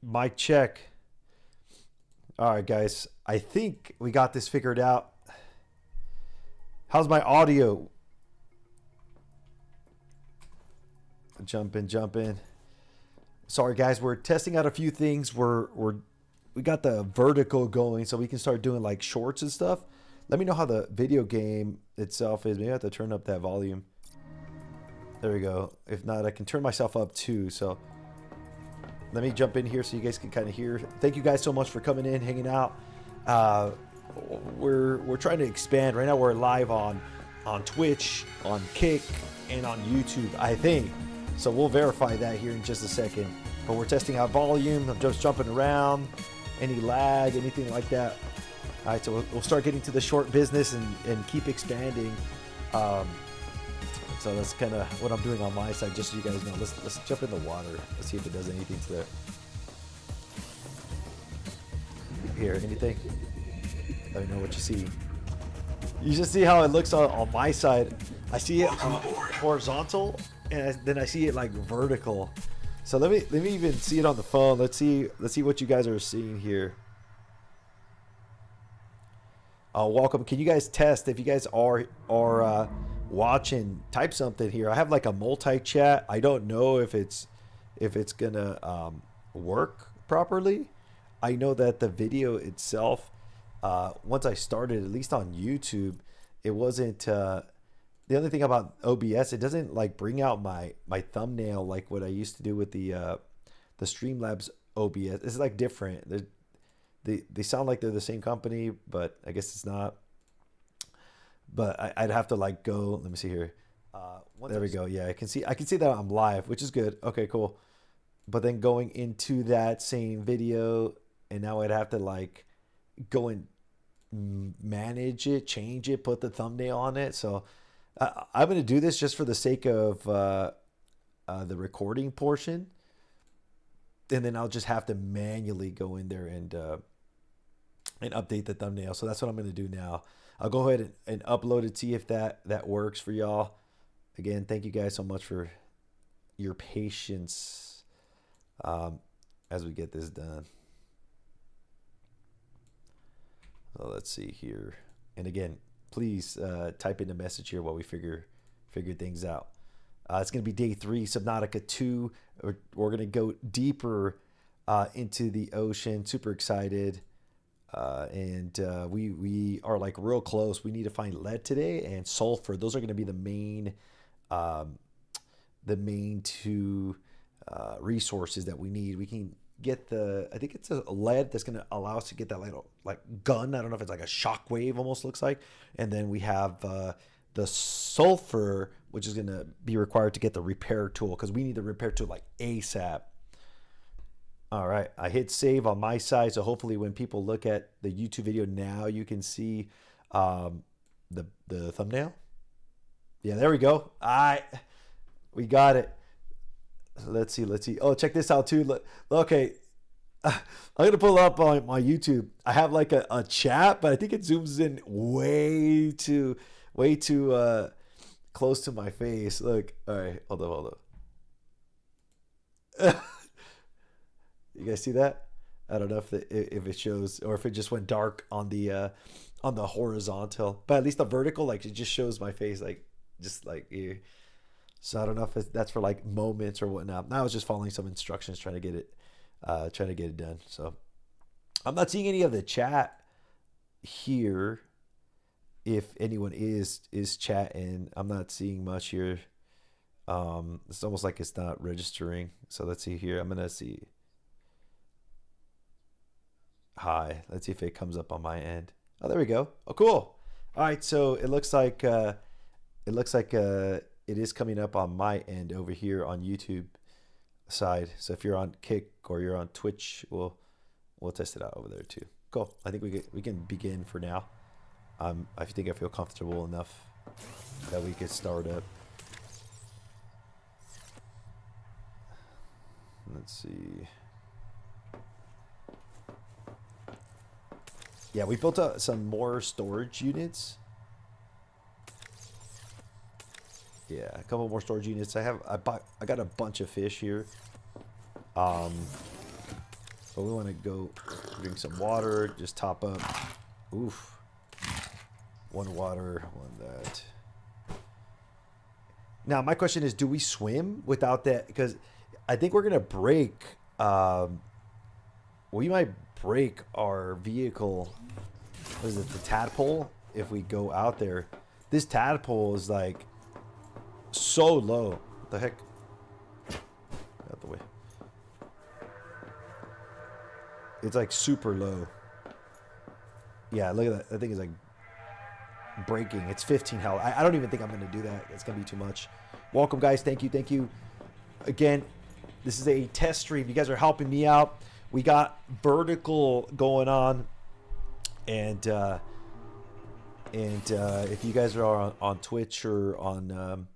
Mic check. All right, guys. I think we got this figured out. How's my audio? Jump in, jump in. Sorry, guys. We're testing out a few things. We got the vertical going, so we can start doing like shorts and stuff. Let me know how the video game itself is. Maybe I have to turn up that volume. There we go. If not, I can turn myself up too. So let me jump in here so you guys can kind of hear. Thank you guys so much for coming in, hanging out. We're trying to expand. Right now we're live on Twitch, on Kick, and on YouTube, I think. So we'll verify that here in just a second. But we're testing out volume. I'm just jumping around. Any lag, anything like that. All right, so we'll start getting to the short business and keep expanding. So that's kind of what I'm doing on my side, just so you guys know. Let's jump in the water. Let's see if it does anything to that. Here, anything? Let me know what you see. You just see how it looks on my side. I see it horizontal, and then I see it like vertical. So let me even see it on the phone. Let's see what you guys are seeing here. Welcome. Can you guys test if you guys are watching? Type something here. I have like a multi-chat. I don't know if it's gonna work properly. I know that the video itself, once I started, at least on YouTube, it wasn't. The other thing about OBS, it doesn't like bring out my thumbnail like what I used to do with the Streamlabs OBS. It's like different. They sound like they're the same company, but I guess it's not. But I'd have to like go. Let me see here. There we go. Yeah, I can see that I'm live, which is good. Okay, cool. But then going into that same video, and now I'd have to like go and manage it, change it, put the thumbnail on it. So I'm gonna do this just for the sake of the recording portion, and then I'll just have to manually go in there and update the thumbnail. So that's what I'm gonna do now. I'll go ahead and upload it, see if that works for y'all. Again, thank you guys so much for your patience as we get this done. So let's see here. And again, please type in the message here while we figure things out. It's going to be day 3, Subnautica 2. We're going to go deeper into the ocean. Super excited. And we are like real close. We need to find lead today and sulfur. Those are going to be the main two resources that we need. We can get I think it's a lead that's going to allow us to get that like gun. I don't know if it's like a shockwave almost looks like. And then we have the sulfur, which is going to be required to get the repair tool, because we need the repair tool like ASAP. All right, I hit save on my side, so hopefully when people look at the YouTube video now, you can see the thumbnail. Yeah, there we go. All right, we got it. Let's see. Oh, check this out too. Okay, I'm gonna pull up on my YouTube. I have like a chat, but I think it zooms in way too close to my face. Look, all right, hold up. You guys see that? I don't know if it shows or if it just went dark on the horizontal, but at least the vertical, like it just shows my face, like just like here. So I don't know if that's for like moments or whatnot. I was just following some instructions, trying to get it done. So I'm not seeing any of the chat here. If anyone is chatting, I'm not seeing much here. It's almost like it's not registering. So let's see here. I'm gonna see. Hi. Let's see if it comes up on my end. Oh, there we go. Oh, cool. All right. So it looks like it is coming up on my end over here on YouTube side. So if you're on Kick or you're on Twitch, we'll test it out over there too. Cool. I think we can begin for now. I think I feel comfortable enough that we could start up. Let's see. Yeah, we built some more storage units. Yeah, a couple more storage units. I got a bunch of fish here. But we want to go drink some water. Just top up. Oof. One water, one that. Now, my question is, do we swim without that? Because I think we're going to break. We might break our vehicle. What is it? The tadpole? If we go out there. This tadpole is like so low. What the heck? Out the way. It's like super low. Yeah, look at that. That thing is like breaking. It's 15 health. I don't even think I'm going to do that. It's going to be too much. Welcome, guys. Thank you. Thank you. Again, this is a test stream. You guys are helping me out. We got vertical going on. And if you guys are on Twitch or on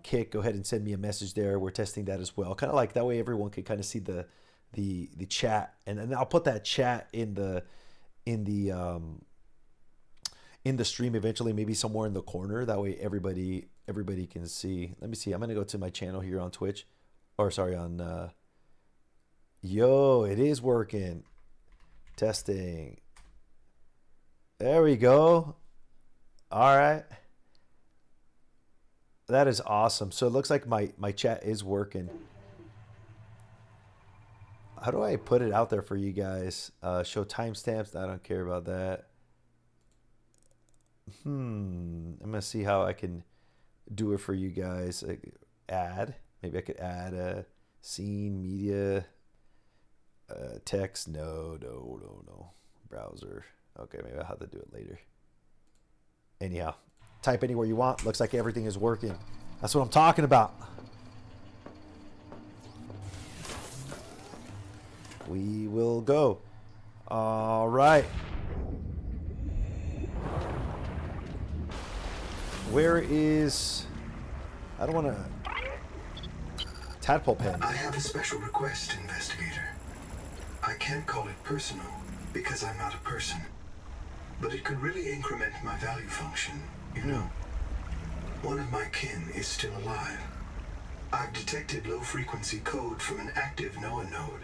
Kick, go ahead and send me a message there. We're testing that as well. Kind of like that way everyone can kind of see the chat, and then I'll put that chat in the stream eventually, maybe somewhere in the corner. That way everybody can see. Let me see. I'm gonna go to my channel here on Twitch, or sorry, on yo, it is working. Testing. There we go. All right. That is awesome. So it looks like my chat is working. How do I put it out there for you guys? Show timestamps. I don't care about that. I'm going to see how I can do it for you guys. Add. Maybe I could add a scene, media, text. No. Browser. Okay, maybe I'll have to do it later. Anyhow, type anywhere you want. Looks like everything is working. That's what I'm talking about. We will go. All right. Where is... I don't want to... Tadpole pen. I have a special request, investigator. I can't call it personal because I'm not a person. But it could really increment my value function, you know. One of my kin is still alive. I've detected low-frequency code from an active NOAA node.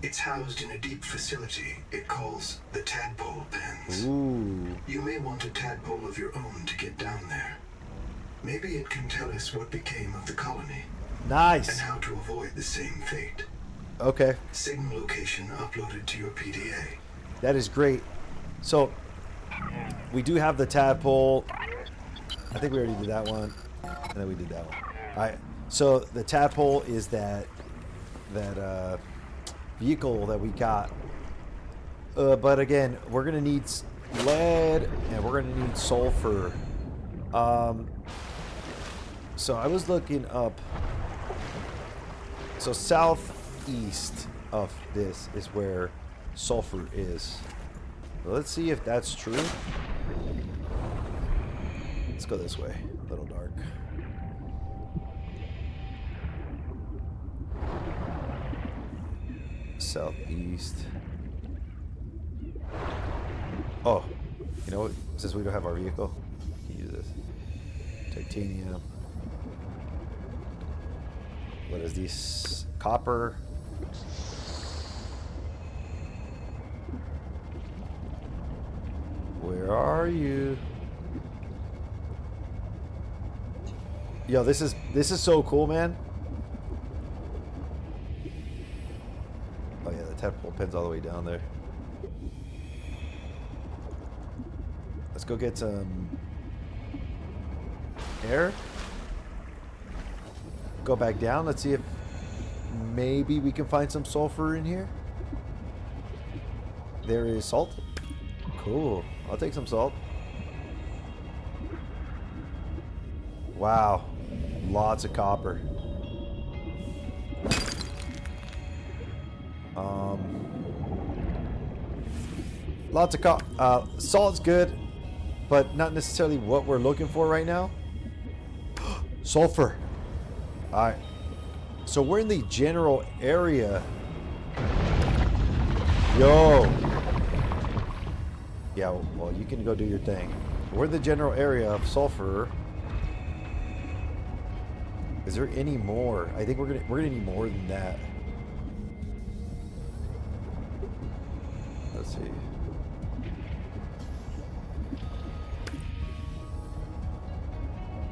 It's housed in a deep facility it calls the Tadpole Pens. Ooh. You may want a tadpole of your own to get down there. Maybe it can tell us what became of the colony. Nice. And how to avoid the same fate. Okay. Signal location uploaded to your PDA. That is great. So, we do have the tadpole. I think we already did that one. And then we did that one. All right. So, the tadpole is that vehicle that we got. But again, we're going to need lead and we're going to need sulfur. So, I was looking up. So, southeast of this is where sulfur is. Let's see if that's true. Let's go this way. A little dark. Southeast. Oh, you know what? Since we don't have our vehicle, we can use this. Titanium. What is this? Copper. Where are you? Yo, this is so cool, man. Oh yeah, the tadpole pen's all the way down there. Let's go get some air. Go back down. Let's see if maybe we can find some sulfur in here. There is salt. Cool. I'll take some salt. Wow. Lots of copper. Lots of salt's good, but not necessarily what we're looking for right now. Sulfur. Alright. So we're in the general area. Yo. Yeah, well, you can go do your thing. We're in the general area of sulfur. Is there any more? I think we're gonna need more than that. Let's see.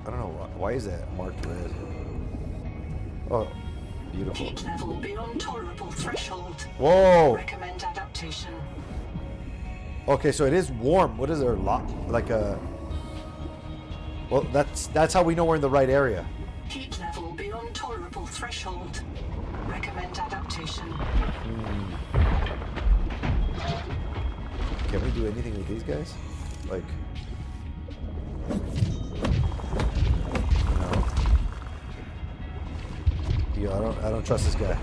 I don't know why is that marked red? Oh, beautiful. Heat level beyond tolerable threshold. Whoa. Recommend adaptation. Okay, so it is warm. What is there? Like a. Well, that's how we know we're in the right area. Heat level beyond tolerable threshold. Recommend adaptation. Can we do anything with these guys? Like. No. Yo, I don't trust this guy.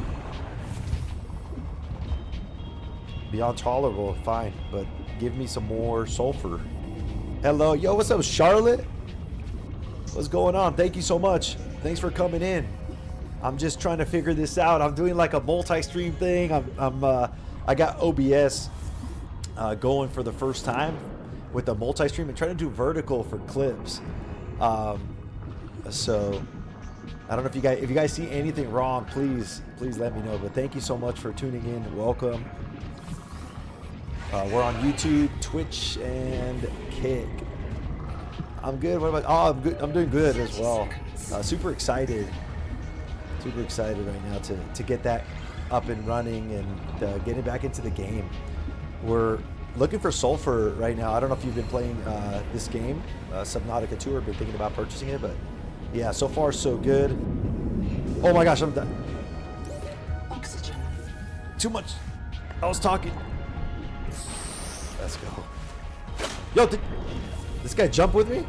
Beyond tolerable, fine, but give me some more sulfur. Hello, yo, what's up, Charlotte? What's going on? Thank you so much. Thanks for coming in. I'm just trying to figure this out. I'm doing like a multi-stream thing. I got OBS going for the first time with the multi-stream and trying to do vertical for clips. So I don't know if you guys see anything wrong, please let me know. But thank you so much for tuning in. Welcome. We're on YouTube, Twitch, and Kick. I'm good. What about? Oh, I'm good. I'm doing good as well. Super excited right now to get that up and running and getting back into the game. We're looking for sulfur right now. I don't know if you've been playing this game, Subnautica 2, or been thinking about purchasing it, but yeah, so far so good. Oh my gosh, I'm done. Oxygen. Too much. I was talking. Let's go. Yo, did this guy jump with me?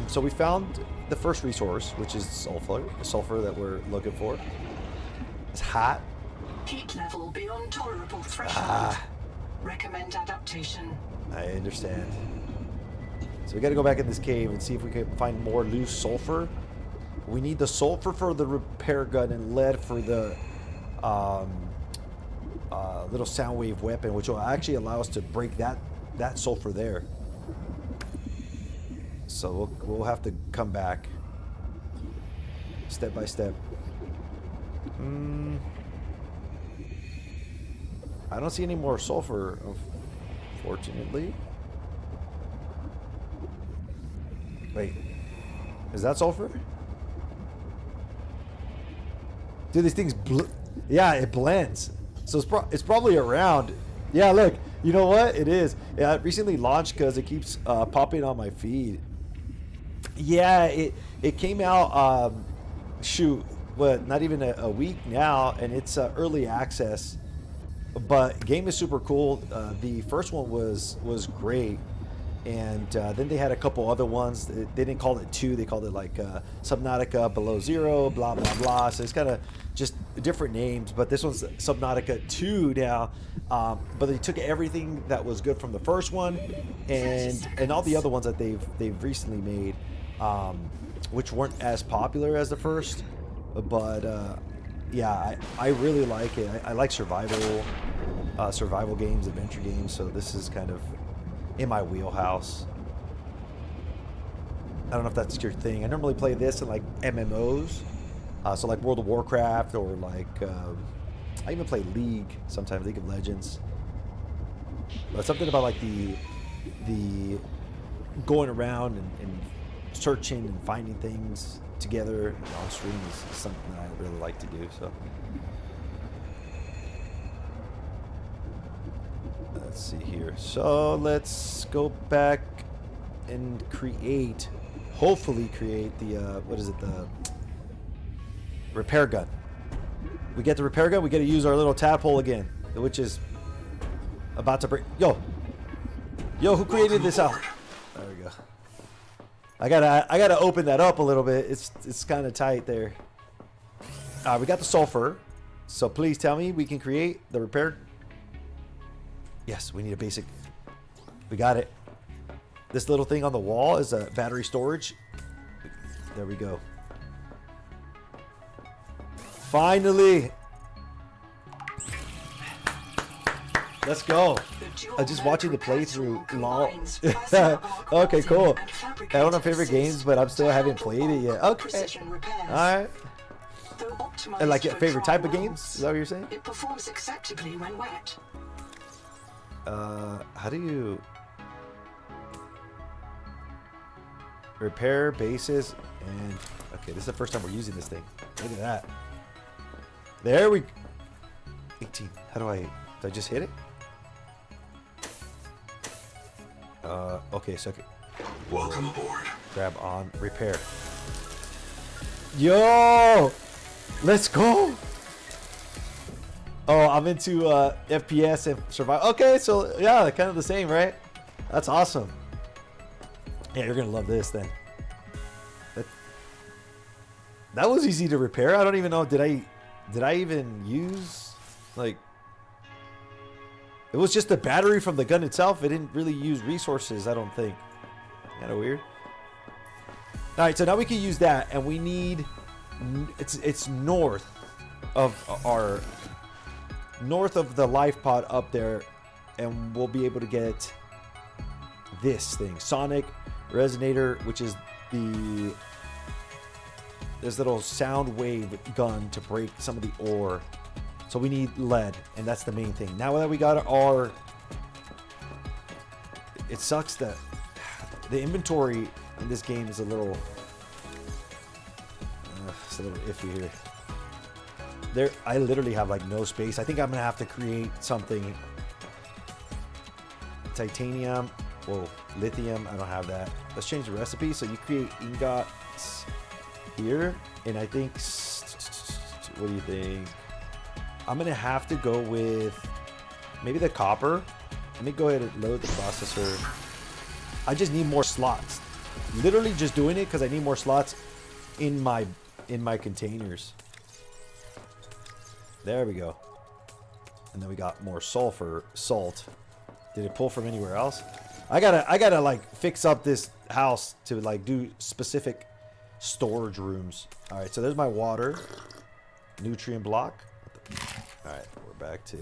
So we found the first resource, which is sulfur that we're looking for. It's hot. Heat level beyond tolerable threshold. Recommend adaptation. I understand. So we got to go back in this cave and see if we can find more loose sulfur. We need the sulfur for the repair gun and lead for the little sound wave weapon, which will actually allow us to break that sulfur there. So we'll have to come back step by step. I don't see any more sulfur, unfortunately. Wait, is that sulfur? Dude, these things, yeah, it blends. So it's probably around. Yeah, look, you know what? It is. Yeah, it recently launched because it keeps popping on my feed. Yeah, it came out, shoot, what, not even a week now, and it's early access. But game is super cool. The first one was great. And then they had a couple other ones. They didn't call it 2. They called it like Subnautica Below Zero, blah, blah, blah. So it's kind of just different names. But this one's Subnautica 2 now. But they took everything that was good from the first one and all the other ones that they've recently made, which weren't as popular as the first. But yeah, I really like it. I like survival games, adventure games. So this is kind of in my wheelhouse. I don't know if that's your thing. I normally play this in like MMOs, so like World of Warcraft, or like I even play League sometimes, League of Legends. But something about like the going around and searching and finding things together on stream is something that I really like to do. So let's see here. So let's go back and hopefully create the what is it, the repair gun. We get the repair gun, we got to use our little tadpole again, which is about to break. Yo, who created this out? There we go. I gotta open that up a little bit. It's kind of tight there. We got the sulfur, so please tell me we can create the repair. Yes, we need a basic. We got it. This little thing on the wall is a battery storage. There we go. Finally. Let's go. I'm just watching the playthrough. Okay, cool. One of my favorite games, but I'm still haven't played it yet. Okay. Alright. Though optimized And like your for favorite dry type of games? wells, Is that what you're saying? it performs acceptably when wet. How do you repair bases and okay, this is the first time we're using this thing. Look at that. There we 18. How do I just hit it? Okay, so okay. Welcome aboard. Grab on repair. Yo! Let's go! Oh, I'm into FPS and survival. Okay, so yeah, kind of the same, right? That's awesome. Yeah, you're gonna love this then. That was easy to repair. I don't even know. Did I even use like? It was just the battery from the gun itself. It didn't really use resources. I don't think. Kind of weird. All right, so now we can use that, and we need. It's north of our. North of the life pod up there, and we'll be able to get this thing, Sonic Resonator, which is this little sound wave gun to break some of the ore. So we need lead, and that's the main thing. Now that we got our, it sucks that the inventory in this game is a little, it's a little iffy here. I literally have like no space. I think I'm gonna have to create something. Titanium, well, lithium. I don't have that. Let's change the recipe. So you create ingots here, and I think. What do you think? I'm gonna have to go with maybe the copper. Let me go ahead and load the processor. I just need more slots. Literally just doing it because I need more slots in my containers. There we go. And then we got more sulfur salt. Did it pull from anywhere else? I gotta like fix up this house to like do specific storage rooms. All right, so there's my water nutrient block. All right, we're back to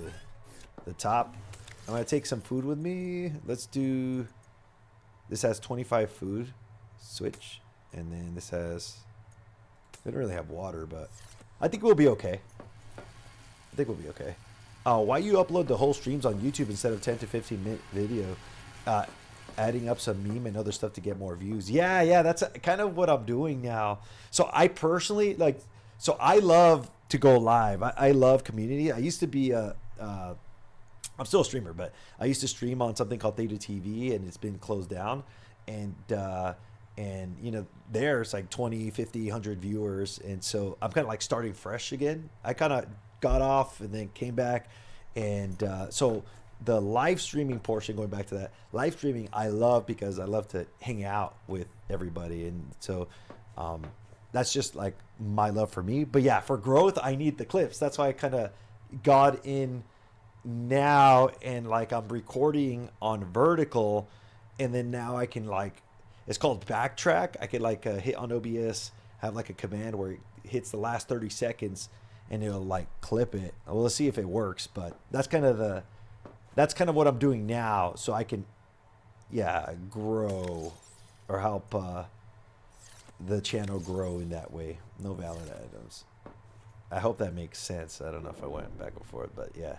the top. I'm gonna take some food with me. Let's do. This has 25 food. Switch, and then this has. We don't really have water, but I think we'll be okay. I think we'll be okay. Why you upload the whole streams on YouTube instead of 10 to 15 minute video? Adding up some meme and other stuff to get more views. Yeah, that's kind of what I'm doing now. So I personally like. So I love to go live. I love community. I used to be I'm still a streamer, but I used to stream on something called Theta TV, and it's been closed down. And you know, there's like 20, 50, 100 viewers, and so I'm kind of like starting fresh again. I kind of got off and then came back, and so the live streaming portion, going back to that live streaming, I love because I love to hang out with everybody, and so that's just like my love for me. But yeah, for growth, I need the clips. That's why I kind of got in now, and like I'm recording on vertical, and then now I can like, it's called backtrack. I could like hit on OBS, have like a command where it hits the last 30 seconds and it'll like clip it. Well, let's see if it works, but that's kind of what I'm doing now, so I can grow or help the channel grow in that way. No valid items. I hope that makes sense. I don't know if I went back and forth, but yeah,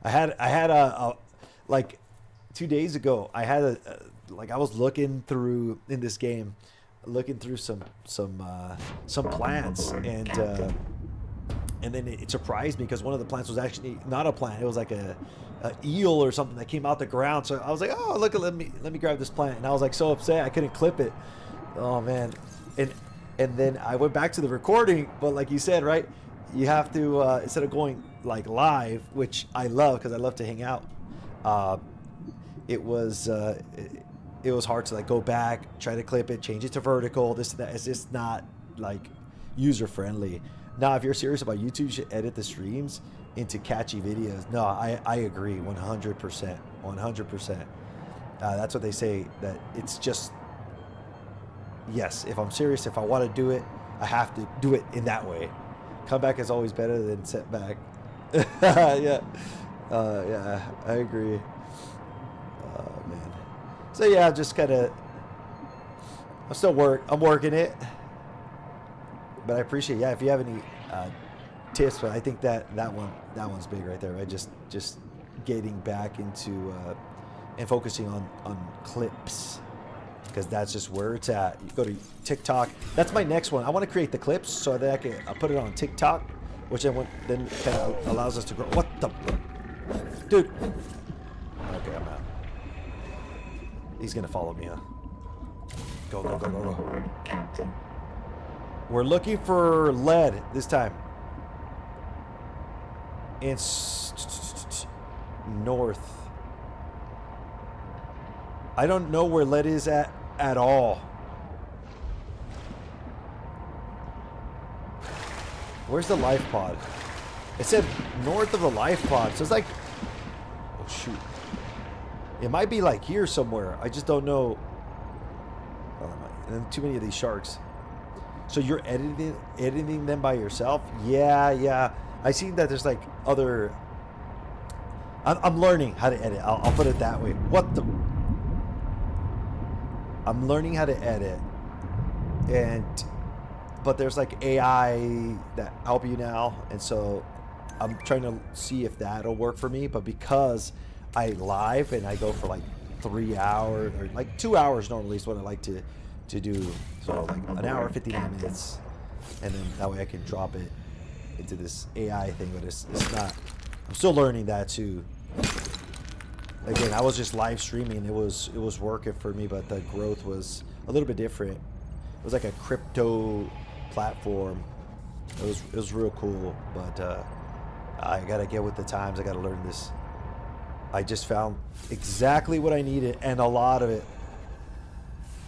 I had a like 2 days ago. I had like I was looking through in this game, looking through some plants, and then it surprised me because one of the plants was actually not a plant. It was like a eel or something that came out the ground. So I was like, oh look, let me grab this plant, and I was like so upset I couldn't clip it. Oh man, and then I went back to the recording, but like you said, right, you have to instead of going like live, which I love because I love to hang out. It was hard to like go back, try to clip it, change it to vertical, this and that. It's just not like user friendly. Now, if you're serious about YouTube, you should edit the streams into catchy videos. No, I agree 100%. 100%. That's what they say, that it's just, yes, if I'm serious, if I want to do it, I have to do it in that way. Comeback is always better than setback. Yeah. Yeah, I agree. Oh, man. So, yeah, just kind of, I'm working it. But I appreciate, yeah, if you have any tips, but I think that one's big right there, right? Just getting back into and focusing on clips, because that's just where it's at. You go to TikTok. That's my next one. I want to create the clips so that I'll put it on TikTok, which then kind of allows us to grow. What the, dude? Okay, I'm out. He's gonna follow me, huh? Go, go, go, go, go. We're looking for lead this time. It's north. I don't know where lead is at all. Where's the life pod? It said north of the life pod, so it's like, oh shoot. It might be like here somewhere. I just don't know. And too many of these sharks. So you're editing them by yourself? Yeah. I see that there's like other. I'm learning how to edit. I'll put it that way. What the? I'm learning how to edit, but there's like AI that help you now, and so I'm trying to see if that'll work for me. But because I live and I go for like 3 hours or like 2 hours normally is what I like to do. So like an hour, 59 minutes, and then that way I can drop it into this AI thing. But it's not. I'm still learning that too. Again, I was just live streaming. It was working for me, but the growth was a little bit different. It was like a crypto platform. It was real cool, but I gotta get with the times. I gotta learn this. I just found exactly what I needed, and a lot of it.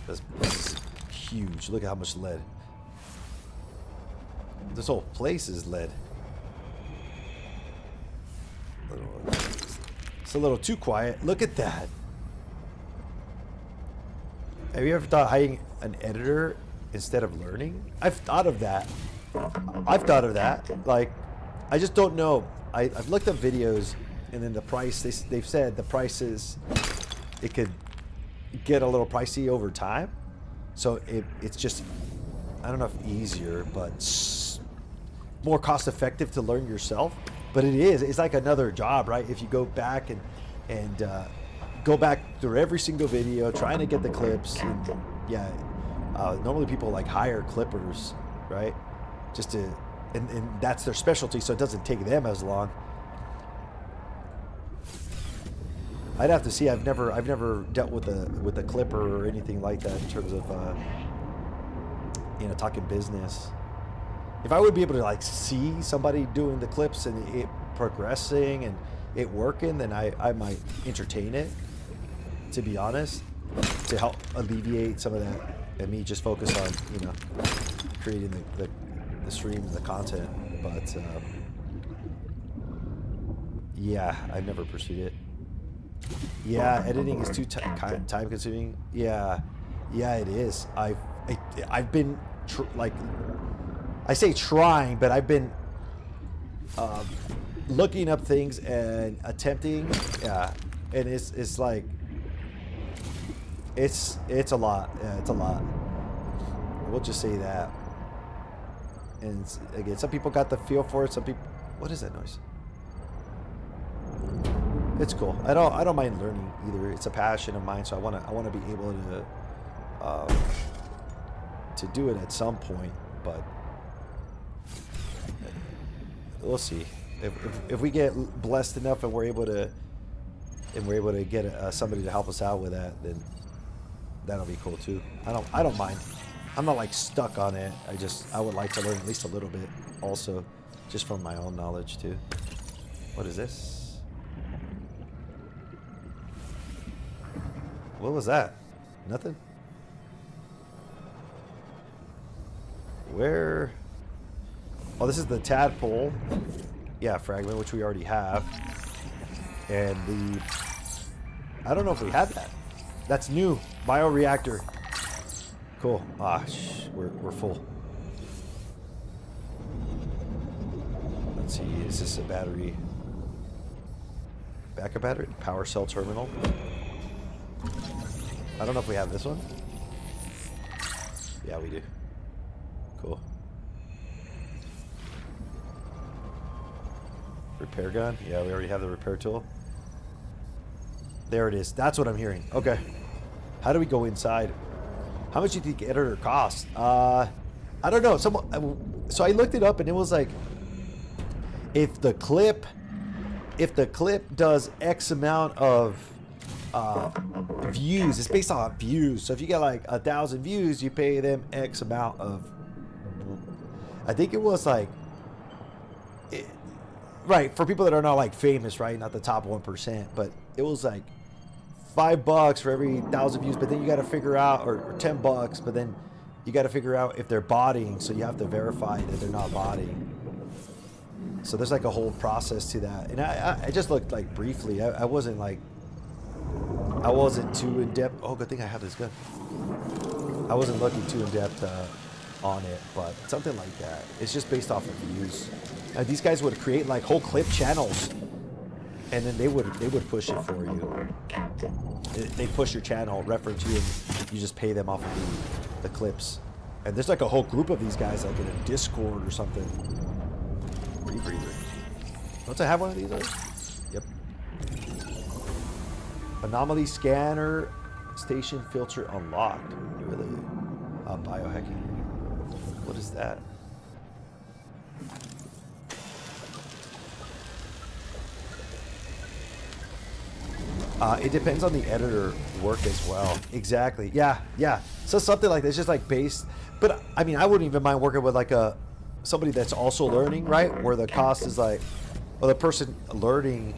This is huge. Look at how much lead. This whole place is lead. It's a little too quiet. Look at that. Have you ever thought hiring an editor instead of learning? I've thought of that. Like, I just don't know. I've looked up videos, and then the price, they've said the prices, it could get a little pricey over time. So it's just, I don't know if easier, but more cost effective to learn yourself. But it's like another job, right? If you go back and go back through every single video, trying to get the clips, and yeah, normally people like hire clippers, right? Just to, and that's their specialty, so it doesn't take them as long. I'd have to see. I've never dealt with a clipper or anything like that in terms of talking business. If I would be able to like see somebody doing the clips and it progressing and it working, then I might entertain it, to be honest, to help alleviate some of that and me just focus on creating the stream and the content. But yeah, I've never pursued it. Yeah, editing is too time consuming. Yeah, it is. I've been I say trying, but I've been looking up things and attempting. Yeah, and it's like it's a lot. Yeah, it's a lot. We'll just say that. And again, some people got the feel for it. Some people. What is that noise? It's cool. I don't mind learning either. It's a passion of mine, so I wanna be able to do it at some point. But we'll see. If we get blessed enough and we're able to get somebody to help us out with that, then that'll be cool too. I don't mind. I'm not like stuck on it. I would like to learn at least a little bit also, just from my own knowledge too. What is this? What was that? Nothing? Where? Oh, this is the tadpole. Yeah, fragment, which we already have. And I don't know if we had that. That's new. Bioreactor. Cool. We're full. Let's see. Is this a battery? Backup battery? Power cell terminal. I don't know if we have this one. Yeah, we do. Cool. Repair gun? Yeah, we already have the repair tool. There it is. That's what I'm hearing. Okay. How do we go inside? How much do you think editor costs? I don't know. So I looked it up and it was like, if the clip does X amount of views, it's based on views. So if you get like 1,000 views, you pay them X amount of. I think it was like, right, for people that are not like famous, right, not the top 1%, but it was like $5 for every 1,000 views. But then you got to figure out, or $10, but then you got to figure out if they're botting. So you have to verify that they're not botting. So there's like a whole process to that. And I just looked like briefly. I wasn't too in depth. Oh, good thing I have this gun. I wasn't looking too in depth on it, but something like that. It's just based off of views. These guys would create like whole clip channels, and then they would push it for you. They push your channel, reference you, and you just pay them off of the clips. And there's like a whole group of these guys, like in a Discord or something. Rebreather. Don't I have one of these? Yep. Anomaly scanner station filter unlocked. Really? Biohacking. What is that? It depends on the editor work as well. Exactly. Yeah. So something like this, just like based. But I mean, I wouldn't even mind working with like somebody that's also learning, right? Where the cost is like, or the person learning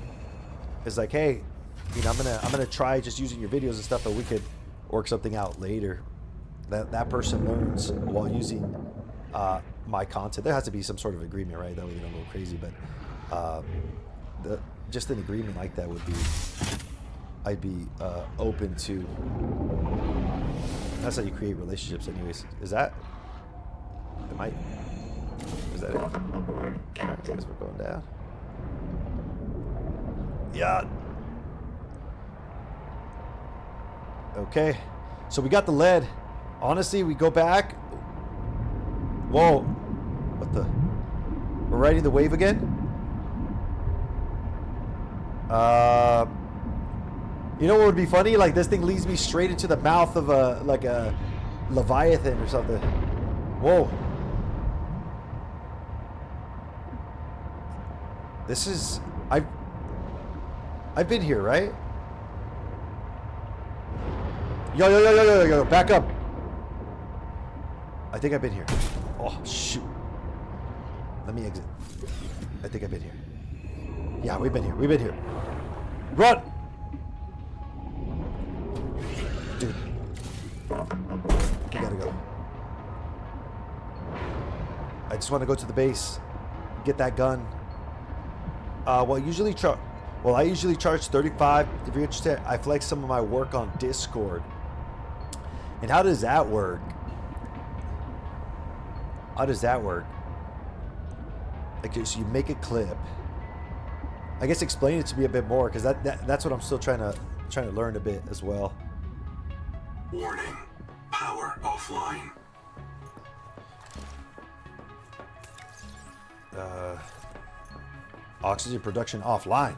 is like, hey, you know, I'm gonna try just using your videos and stuff, but we could work something out later. That person learns while using my content. There has to be some sort of agreement, right? That way they don't go crazy. But just an agreement like that would be, I'd be open to. That's how you create relationships, anyways. Is that? Is that it? I guess we're going down. Yeah. Okay. So we got the lead. Honestly, we go back. Whoa. What the? We're riding the wave again? You know what would be funny? Like this thing leads me straight into the mouth of a Leviathan or something. Whoa. This is I've been here, right? Yo, back up. I think I've been here. Oh shoot. Let me exit. I think I've been here. Yeah, we've been here. Run! Dude. We gotta go. I just want to go to the base. Get that gun. I usually charge 35. If you're interested, I flex some of my work on Discord. And how does that work? Like, so you make a clip. I guess explain it to me a bit more, because that's what I'm still trying to learn a bit as well. Warning. Power offline. Oxygen production offline.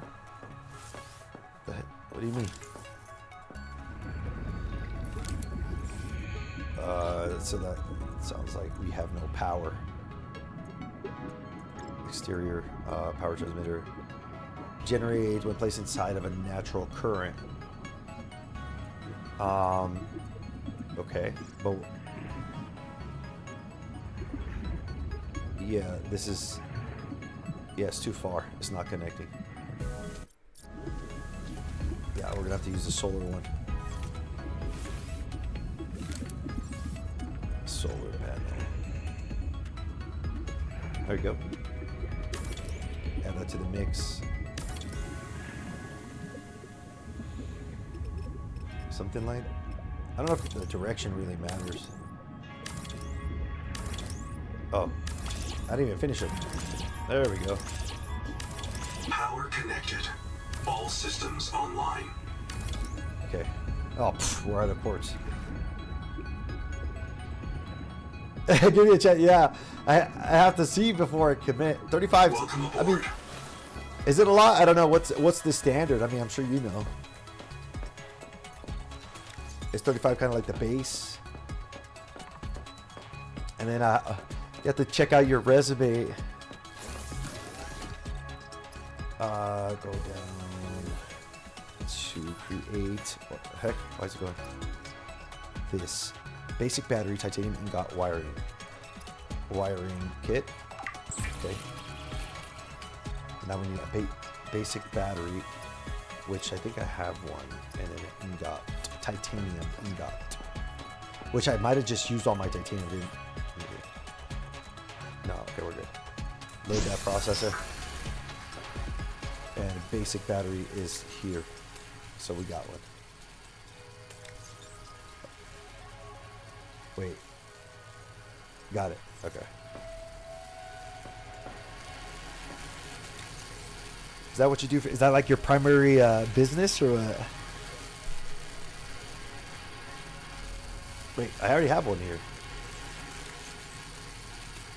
What do you mean? So that sounds like we have no power. Exterior power transmitter. Generates when placed inside of a natural current. Okay, but yeah, this is. Yeah, it's too far. It's not connecting. Yeah, we're gonna have to use the solar one. Solar panel. There we go. Add that to the mix. Something like. I don't know if the direction really matters. Oh, I didn't even finish it. There we go. Power connected. All systems online. Okay. Oh, we're out of quartz. Give me a chance. Yeah, I have to see before I commit. 35. Welcome I mean, aboard. Is it a lot? I don't know. What's the standard? I mean, I'm sure you know. Is 35 kind of like the base? And then you have to check out your resume. Go down to create. What the heck? Why is it going? This basic battery, titanium ingot wiring. Wiring kit. Okay. Now we need a basic battery, which I think I have one, and then an ingot, titanium ingot, which I might have just used all my titanium. Didn't? No, okay, we're good. Load that processor, and basic battery is here, so we got one. Wait, got it. Okay. Is that what you do? Is that like your primary business or what? Wait, I already have one here.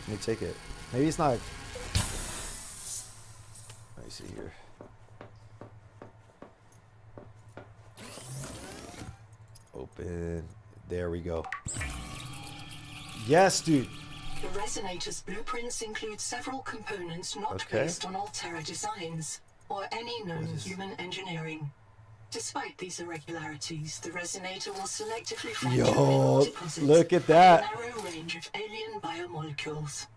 Let me take it. Maybe it's not. Let me see here. Open. There we go. Yes, dude. The resonator's blueprints include several components not based on Altera designs or any known human engineering. Despite these irregularities, the resonator will selectively find mineral deposits look at that. in a narrow range of alien biomolecules.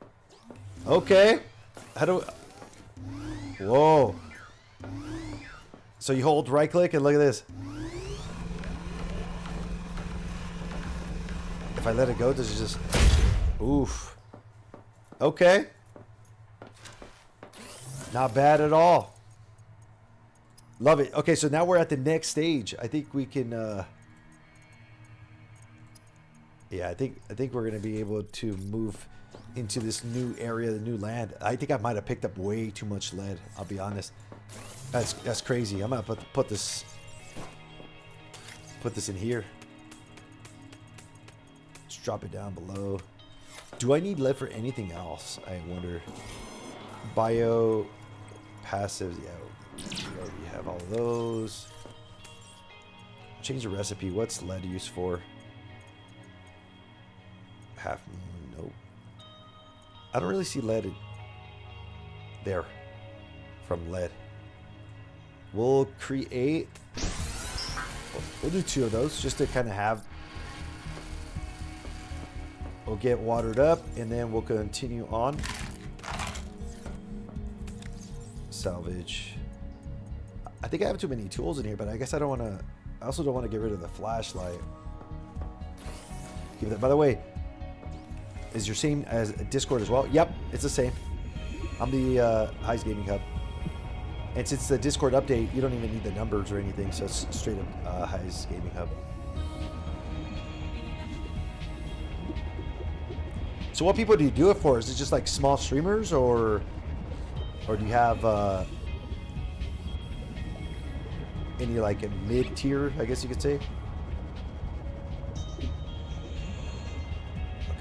Okay. How do? Whoa. So you hold right click and look at this. If I let it go, does it just? Oof. Okay. Not bad at all. Love it. Okay, so now we're at the next stage. I think we can yeah, I think we're gonna be able to move into this new area, the new land. I think I might have picked up way too much lead, I'll be honest. That's crazy. I'm gonna put this in here. Just drop it down below. Do I need lead for anything else? I wonder. Bio passives, yeah. We already have all those. Change the recipe. What's lead used for? Half moon. Nope. I don't really see lead there from lead. We'll create. We'll do 2 of those just to kind of have. We'll get watered up and then we'll continue on. Salvage. I think I have too many tools in here, but I guess I don't want to. I also don't want to get rid of the flashlight. Give that. By the way, is your same as Discord as well? Yep, it's the same. I'm the Highs Gaming Hub, and since the Discord update, you don't even need the numbers or anything, so it's straight up Highs Gaming Hub. So, what people do you do it for? Is it just like small streamers, or do you have? Any like a mid-tier, I guess you could say. Okay,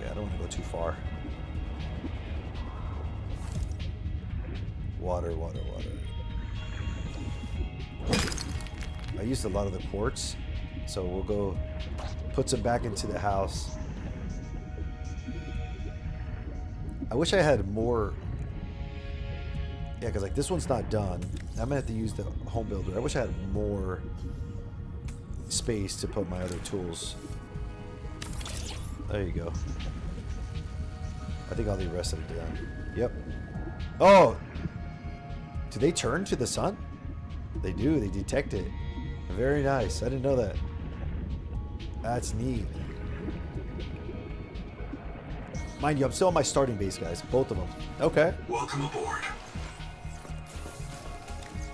I don't want to go too far. Water. I used a lot of the quartz, so we'll go put some back into the house. I wish I had more. Yeah, because like this one's not done. I'm gonna have to use the home builder. I wish I had more space to put my other tools. There you go. I think all the rest of it done. Yep. Oh! Do they turn to the sun? They do. They detect it. Very nice. I didn't know that. That's neat. Mind you, I'm still on my starting base, guys. Both of them. Okay. Welcome aboard.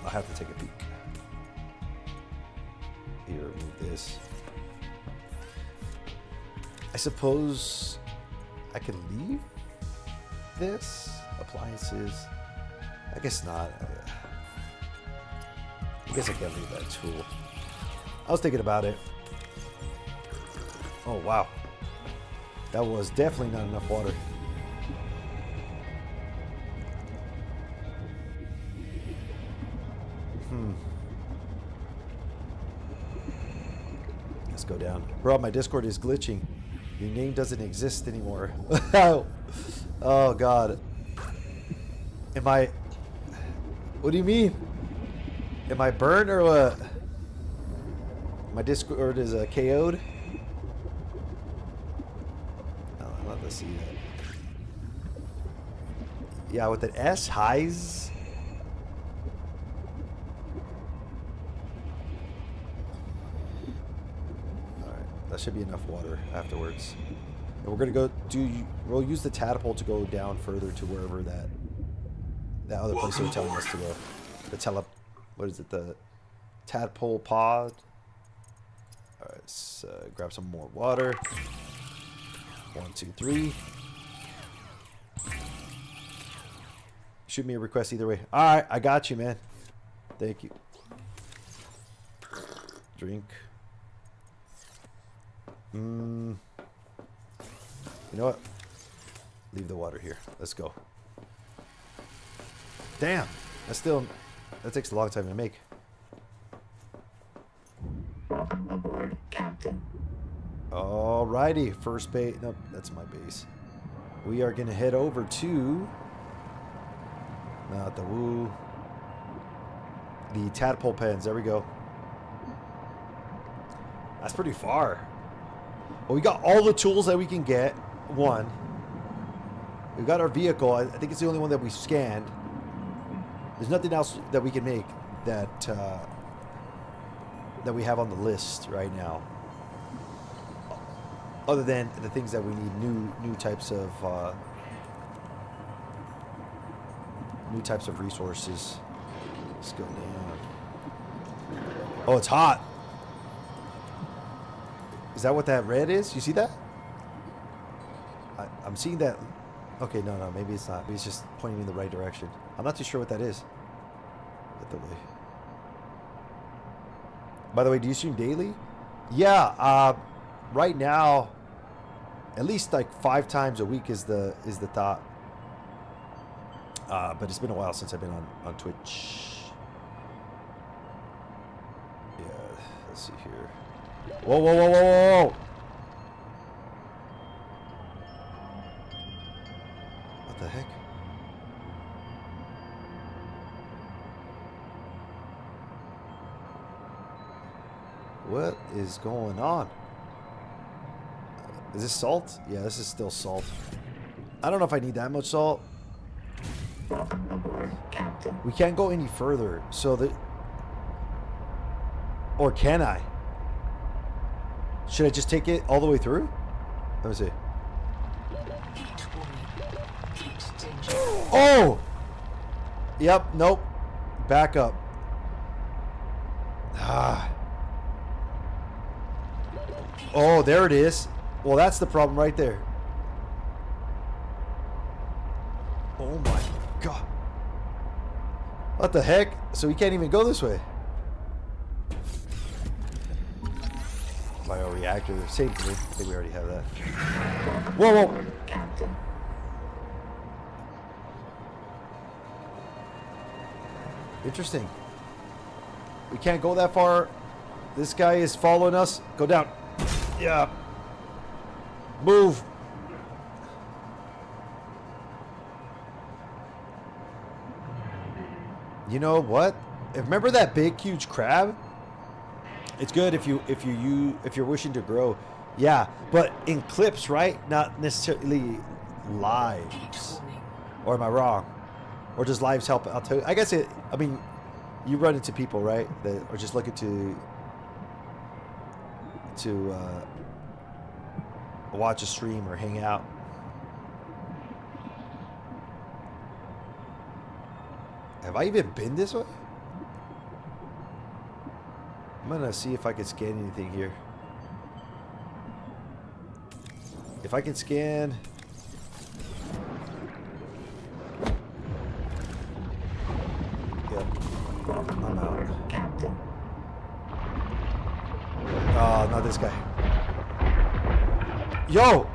I'll have to take a peek. Here, remove this. I suppose I could leave this? Appliances? I guess not. I guess I can't leave that tool. I was thinking about it. Oh, wow. That was definitely not enough water. Let's go down. Bro, my Discord is glitching. Your name doesn't exist anymore. Oh, God. Am I... What do you mean? Am I burned or what? My Discord is KO'd? Oh, I'm not to see that. Yeah, with an S, highs. Alright, that should be enough water afterwards. And we're gonna go we'll use the tadpole to go down further to wherever that other place they were telling us to go. What is it? The tadpole pod. Alright, let's grab some more water. 1, 2, 3. Shoot me a request either way. Alright, I got you, man. Thank you. Drink. You know what? Leave the water here. Let's go. Damn. That takes a long time to make. Alrighty. First base. Nope, that's my base. We are going to head over to... Not the woo. The tadpole pens. There we go. That's pretty far. Well, we got all the tools that we can get. One. We've got our vehicle. I think it's the only one that we scanned. There's nothing else that we can make that that we have on the list right now. Other than the things that we need new types of resources. Let's go down. Oh, it's hot. Is that what that red is? You see that? I'm seeing that. Okay, no, maybe it's not. Maybe it's just pointing me in the right direction. I'm not too sure what that is. Get the way. By the way, do you stream daily? Yeah. Right now, at least like 5 times a week is the thought. But it's been a while since I've been on Twitch. Yeah. Let's see here. Whoa, whoa, whoa, whoa, whoa! What the heck? What is going on? Is this salt? Yeah, this is still salt. I don't know if I need that much salt. We can't go any further, so that... Or can I? Should I just take it all the way through? Let me see. Oh! Yep, nope. Back up. Ah. Oh, there it is. Well, that's the problem right there. Oh my god. What the heck? So we can't even go this way. Bioreactor. Same thing. I think we already have that. Whoa, whoa. Interesting. We can't go that far. This guy is following us. Go down. Yeah. Move. You know what? Remember that big, huge crab? It's good if you're wishing to grow. Yeah, but in clips, right? Not necessarily lives. Or am I wrong? Or does lives help? I'll tell you. I guess I mean, you run into people, right, that are just looking to watch a stream or hang out. Have I even been this way? I'm gonna see if I can scan anything here. If I can scan... Yep. I'm out. Oh, not this guy. Yo!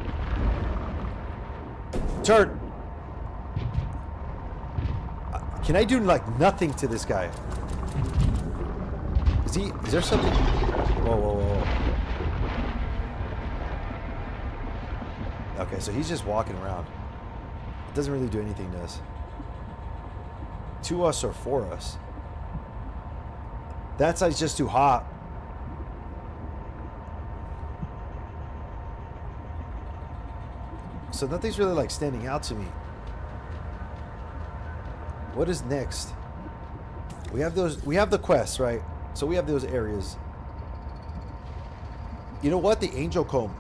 Turn! Can I do, like, nothing to this guy? he? Is there something? Whoa, whoa, whoa. Okay, so he's just walking around. It doesn't really do anything to us. To us or for us? That side's just too hot. So nothing's really like standing out to me. What is next? We have those. We have the quests, right? So we have those areas. You know what? The angel comb.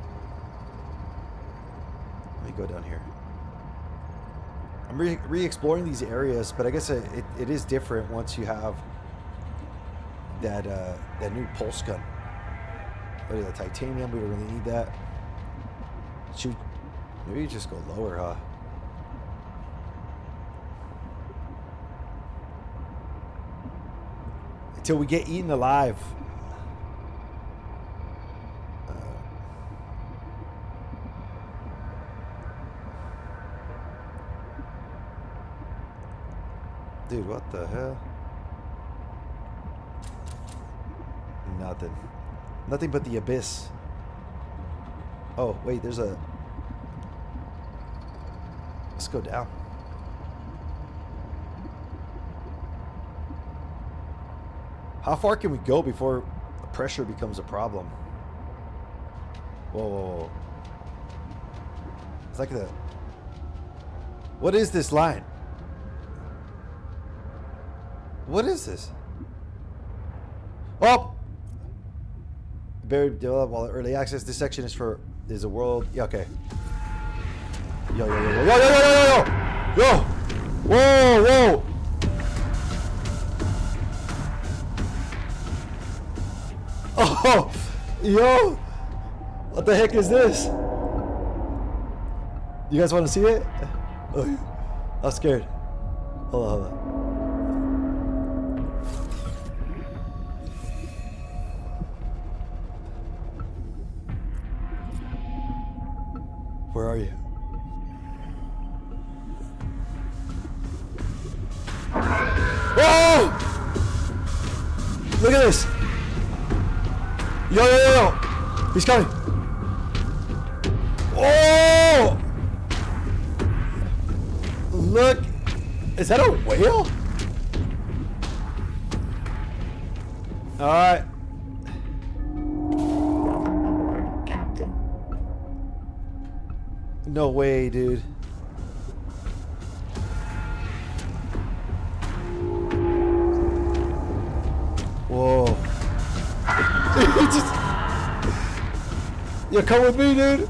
Let me go down here. I'm re-exploring these areas, but I guess it is different once you have that that new pulse gun. What is that? Titanium? We don't really need that. Shoot. Maybe you just go lower, huh? Until we get eaten alive. Dude, what the hell? Nothing. Nothing but the abyss. Oh, wait, there's a... Let's go down. How far can we go before the pressure becomes a problem? Whoa, whoa, whoa. It's like the... What is this line? What is this? Oh! Buried while early access. This section is a world. Yeah, okay. Yo, yo, yo, yo, yo, yo, yo, yo, yo, yo! Whoa, whoa! Oh, yo! What the heck is this? You guys want to see it? Oh, I'm scared. Hold on, hold on. Where are you? Whoa! Look at this! Yo, yo, yo, yo! He's coming! Oh! Look! Is that a whale? Alright. No way, dude. Whoa. Just... Yo, come with me, dude.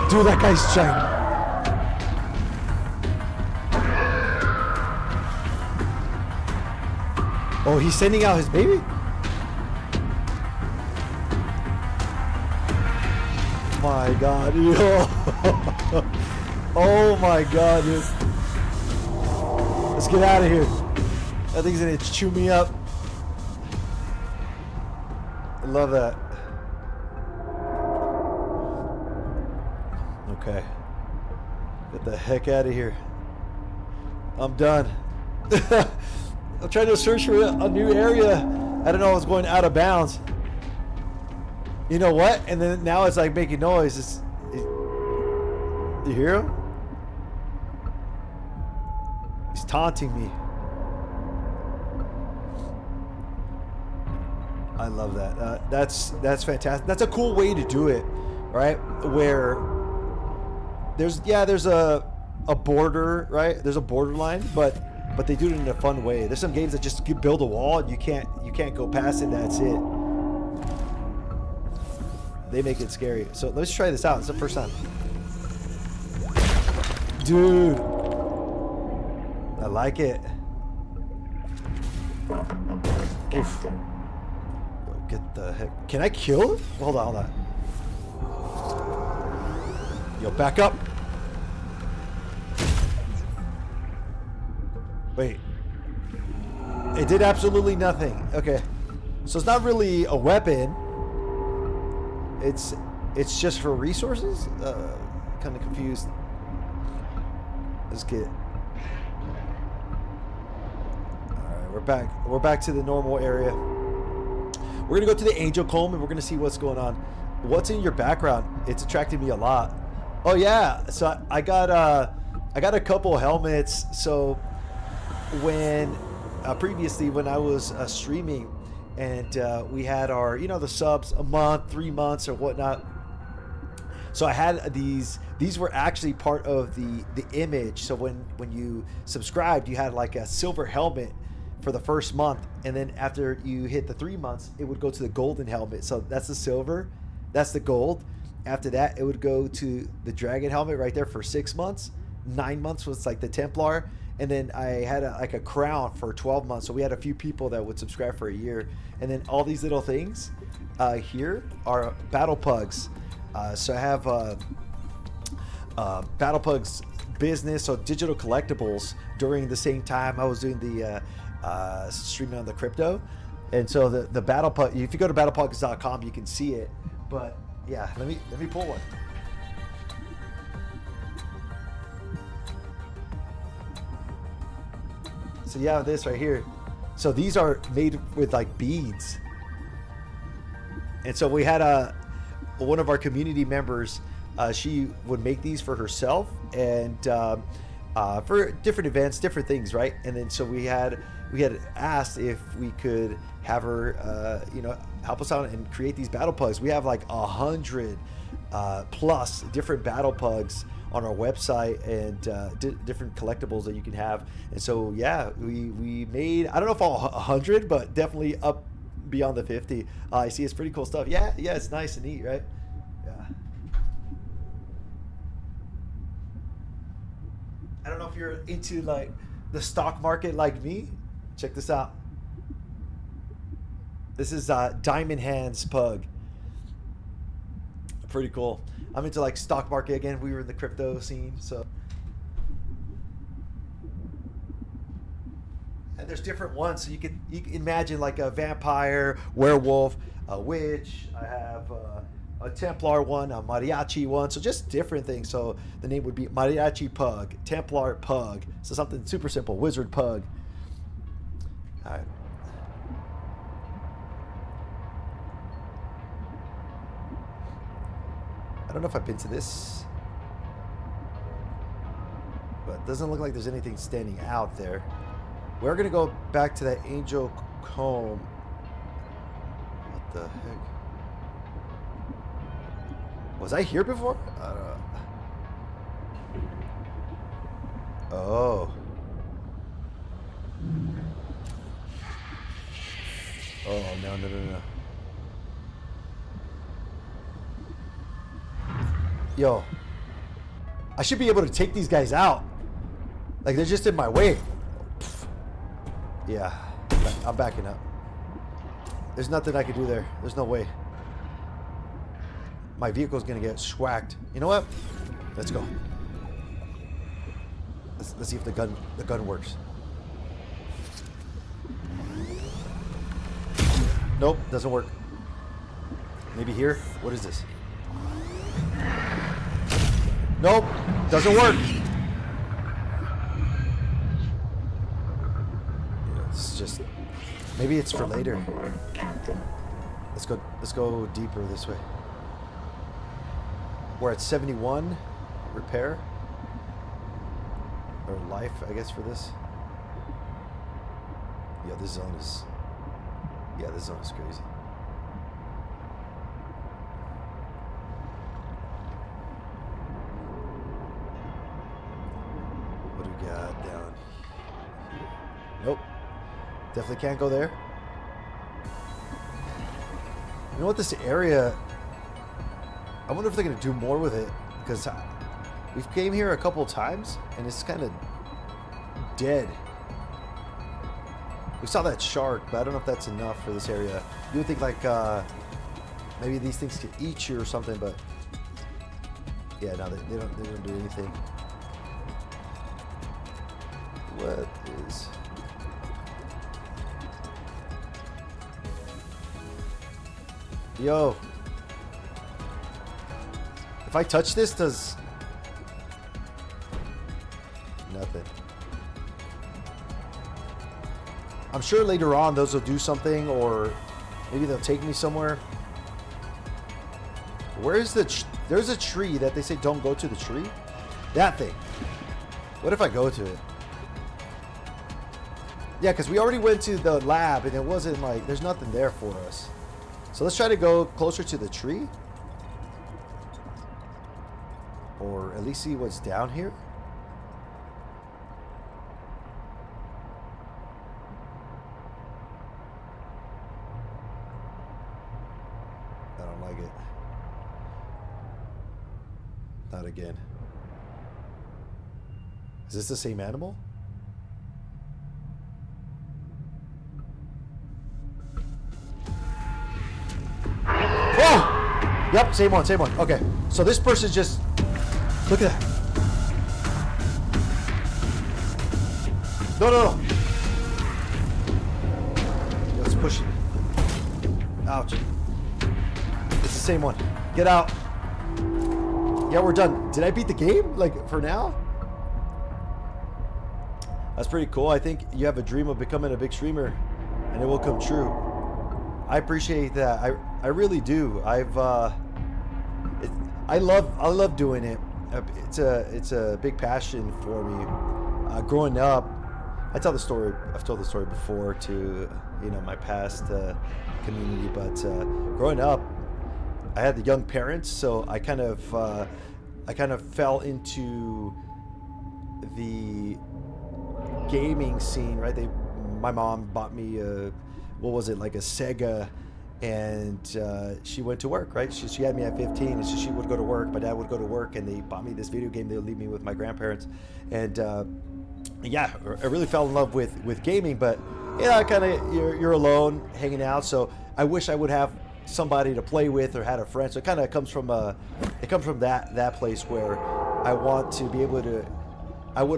Dude, that guy's giant. Oh, he's sending out his baby? My God, yo. Oh my God, dude. Let's get out of here. That thing's gonna chew me up. I love that. Okay. Get the heck out of here. I'm done. I'm trying to search for a new area. I don't know, I was going out of bounds. You know what? And then now it's like making noise. You hear him? He's taunting me. I love that. That's fantastic. That's a cool way to do it, right? Where there's a border, right? There's a borderline, but they do it in a fun way. There's some games that just build a wall and you can't go past it. That's it. They make it scary. So let's try this out. It's the first time. Dude. I like it. Oof. Get the heck. Can I kill him? Hold on, hold on. Yo, back up. Wait. It did absolutely nothing. Okay. So it's not really a weapon. It's just for resources? Kind of confused. Let's get... we're back. We're back to the normal area. We're gonna go to the Angel Comb and we're gonna see what's going on. What's in your background? It's attracted me a lot. Oh yeah, so I got a couple helmets. So when previously when I was streaming and we had our the subs a month, 3 months or whatnot. So I had these were actually part of the image. So when you subscribed, you had like a silver helmet for the first month, and then after you hit the 3 months, it would go to the golden helmet. So that's the silver, that's the gold. After that, it would go to the dragon helmet right there for 6 months. 9 months was like the Templar, and then I had like a crown for 12 months. So we had a few people that would subscribe for a year, and then all these little things here are battle pugs. So I have battle pugs business, so digital collectibles. During the same time I was doing the streaming on the crypto, and so the battle pug, if you go to battlepugs.com you can see it. But yeah, let me pull one. So you have this right here. So these are made with like beads, and so we had one of our community members, she would make these for herself and for different events, different things, right? And then so we had asked if we could have her help us out and create these battle pugs. We have like 100 plus different battle pugs on our website, and different collectibles that you can have. And so yeah, we made, I don't know if all 100, but definitely up beyond the 50. I see, it's pretty cool stuff. Yeah, it's nice and neat, right? Yeah. I don't know if you're into like the stock market like me. Check this out. This is Diamond Hands pug. Pretty cool. I'm into like stock market again. We were in the crypto scene, so. And there's different ones, so you can imagine like a vampire, werewolf, a witch. I have a Templar one, a mariachi one, so just different things. So the name would be Mariachi Pug, Templar Pug. So something super simple, Wizard Pug. All right. I don't know if I've been to this, but it doesn't look like there's anything standing out there. We're gonna go back to that Angel Comb. What the heck? Was I here before? I don't know. Oh. Oh, no. Yo, I should be able to take these guys out. Like, they're just in my way. Yeah, I'm backing up. There's nothing I can do there. There's no way. My vehicle's gonna get schwacked. You know what? Let's go. Let's see if the gun works. Nope, doesn't work. Maybe here? What is this? Nope, doesn't work. It's just, maybe it's for later. Let's go deeper this way. We're at 71 repair or life, I guess, for this. Yeah, this zone is crazy. What do we got down here? Nope. Definitely can't go there. You know what, this area, I wonder if they're going to do more with it, because we've came here a couple times and it's kind of dead. We saw that shark, but I don't know if that's enough for this area. You would think like maybe these things could eat you or something, but yeah, no, they don't do anything. What is... Yo. If I touch this, does... Nothing. I'm sure later on those will do something, or maybe they'll take me somewhere. Where's the... There's a tree that they say don't go to the tree. That thing. What if I go to it? Yeah, because we already went to the lab and it wasn't like... There's nothing there for us. So let's try to go closer to the tree. Or at least see what's down here. I don't like it. Not again. Is this the same animal? Oh! Yep, same one, same one. Okay, so this person's just... Look at that. No, no, no. Let's push it. Ouch. It's the same one. Get out. Yeah, we're done. Did I beat the game? Like, for now? That's pretty cool. I think you have a dream of becoming a big streamer, and it will come true. I appreciate that. I really do. I love doing it. It's a big passion for me. Growing up, I've told the story before to my past community, but growing up, I had the young parents, so I kind of fell into the gaming scene, right? My mom bought me what was it, like a Sega, and she went to work, right? She had me at 15, and so she would go to work. My dad would go to work, and they bought me this video game. They would leave me with my grandparents, and yeah, I really fell in love with gaming. But kind of you're alone hanging out, so I wish I would have somebody to play with or had a friend. So it kind of comes from that place where I would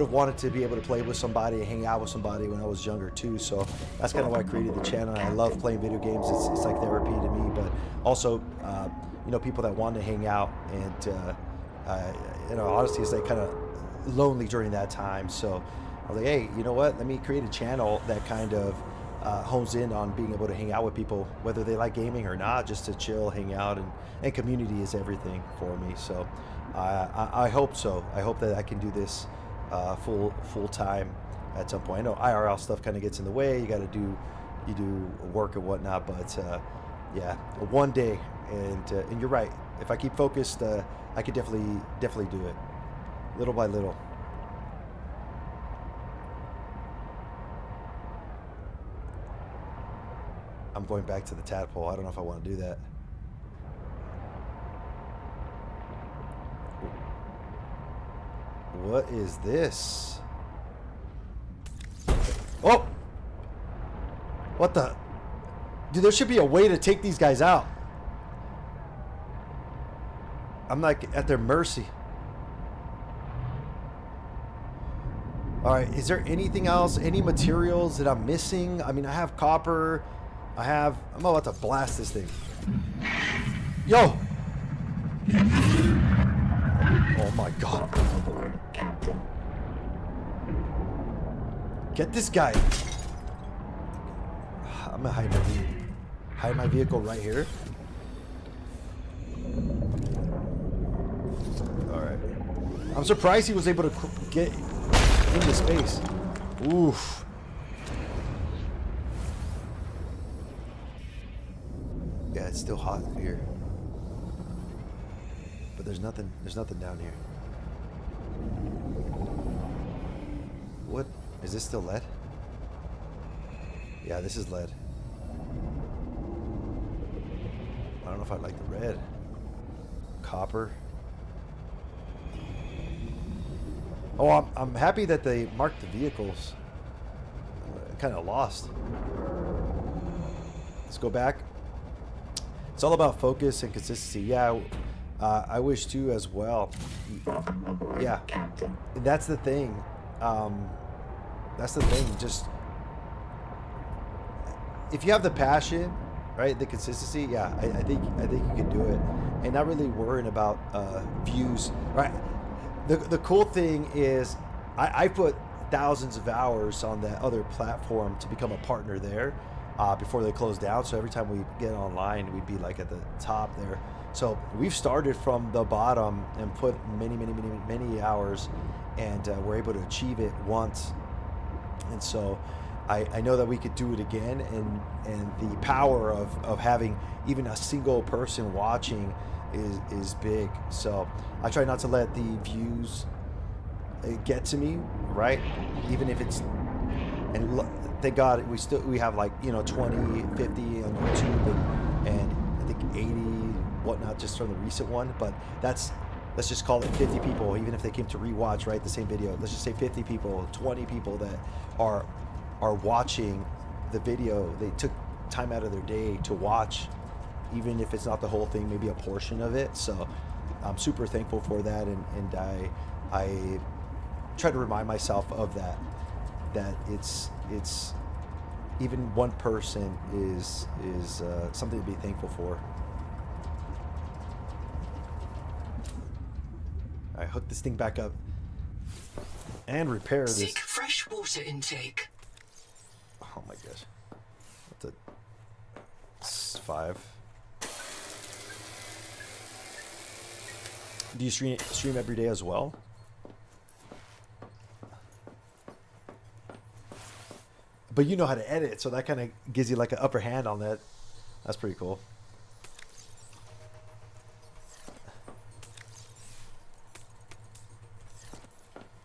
have wanted to be able to play with somebody and hang out with somebody when I was younger too. So that's kind of why I created the channel. I love playing video games. It's like therapy to me, but also people that want to hang out, and honestly, it's like kind of lonely during that time. So I was like, hey, you know what? Let me create a channel that kind of hones in on being able to hang out with people, whether they like gaming or not, just to chill, hang out, and community is everything for me. So I hope so. I hope that I can do this full time at some point. I know IRL stuff kind of gets in the way. You do work and whatnot, but yeah, one day. And you're right. If I keep focused, I could definitely do it, little by little. I'm going back to the tadpole. I don't know if I want to do that. What is this? Oh! What the? Dude, there should be a way to take these guys out. I'm like at their mercy. Alright, is there anything else? Any materials that I'm missing? I mean, I have copper. I'm about to blast this thing. Yo! Oh my god. Get this guy. I'm gonna hide my vehicle right here. Alright. I'm surprised he was able to get into space. Oof. Yeah, it's still hot here. But there's nothing down here. What? Is this still lead? Yeah, this is lead. I don't know if I like the red. Copper. Oh, I'm happy that they marked the vehicles. I'm kind of lost. Let's go back. It's all about focus and consistency. Yeah, I wish too as well. Yeah, and that's the thing. Just if you have the passion, right, the consistency. Yeah, I think you can do it, and not really worrying about views. Right. The cool thing is, I put thousands of hours on that other platform to become a partner there before they closed down. So every time we get online, we'd be like at the top there. So we've started from the bottom and put many hours, and we're able to achieve it once. And so I know that we could do it again, and the power of having even a single person watching is big. So I try not to let the views get to me, right? Even if it's, and thank God we have like, you know, 20, 50 on YouTube, and I think 80 whatnot just from the recent one. But let's just call it 50 people, even if they came to rewatch, right, the same video. Let's just say 50 people, 20 people that are watching the video. They took time out of their day to watch, even if it's not the whole thing, maybe a portion of it. So I'm super thankful for that, and I try to remind myself of that it's even one person is something to be thankful for. I hook this thing back up and repair this. Seek fresh water intake. Oh my gosh. What's a 5? Do you stream every day as well? But you know how to edit, so that kind of gives you like an upper hand on that. That's pretty cool.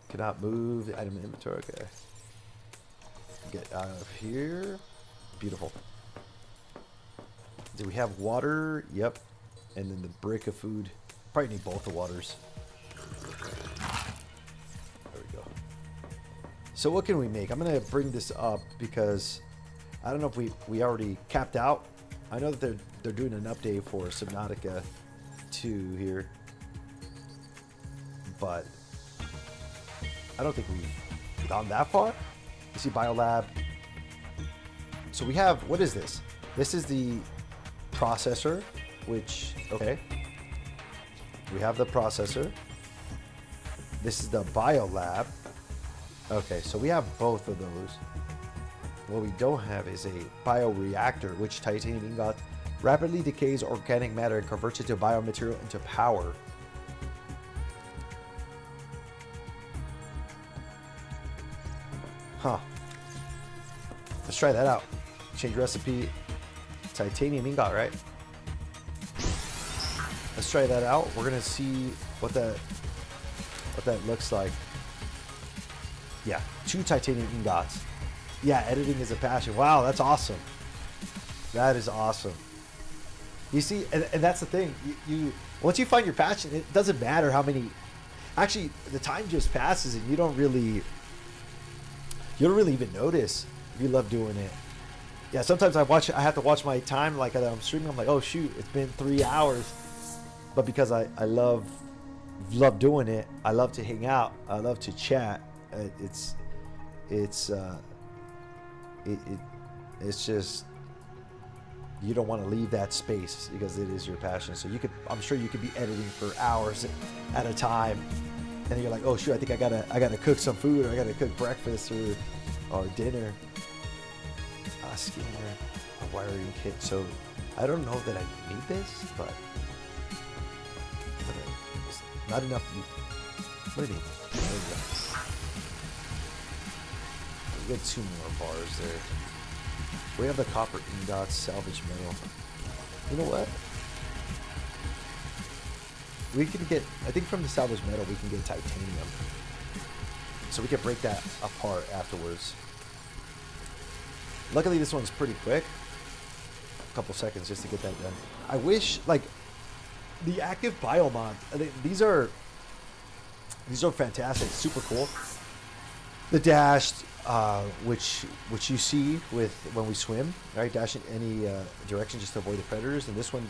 Cannot move the item inventory. Okay. Get out of here. Beautiful. Do we have water? Yep. And then the brick of food. Probably need both the waters. There we go. So what can we make? I'm going to bring this up because I don't know if we already capped out. I know that they're doing an update for Subnautica 2 here. But I don't think we've gone that far. You see Biolab. So we have, what is this? This is the processor, which, okay. We have the processor. This is the Biolab. Okay, so we have both of those. What we don't have is a bioreactor, which titanium ingot rapidly decays organic matter and converts it to biomaterial into power. Huh. Let's try that out. Change recipe. Titanium ingot, right? Let's try that out. We're gonna see what that looks like. Yeah, 2 titanium ingots. Yeah, editing is a passion. Wow, that's awesome. That is awesome. You see, and that's the thing. You once you find your passion, it doesn't matter how many. Actually, the time just passes, and you don't really even notice if you love doing it. Yeah, sometimes I have to watch my time, like I'm streaming. I'm like, oh shoot, it's been 3 hours. But because I love doing it, I love to hang out, I love to chat. It's just, you don't want to leave that space because it is your passion. So I'm sure you could be editing for hours at a time, and then you're like, oh shoot, I think I gotta cook some food, or I gotta cook breakfast or dinner. Skinner, a wiring kit. So I don't know that I need this, but it's not enough. What do you mean? There we go. We got 2 more bars there. We have the copper ingots, salvage metal. You know what? We can get, I think from the salvage metal we can get titanium. So we can break that apart afterwards. Luckily this one's pretty quick. A couple seconds just to get that done. I wish, like, the active biomod, these are fantastic, super cool. The dashed, which you see with when we swim, right? Dash in any direction just to avoid the predators. And this one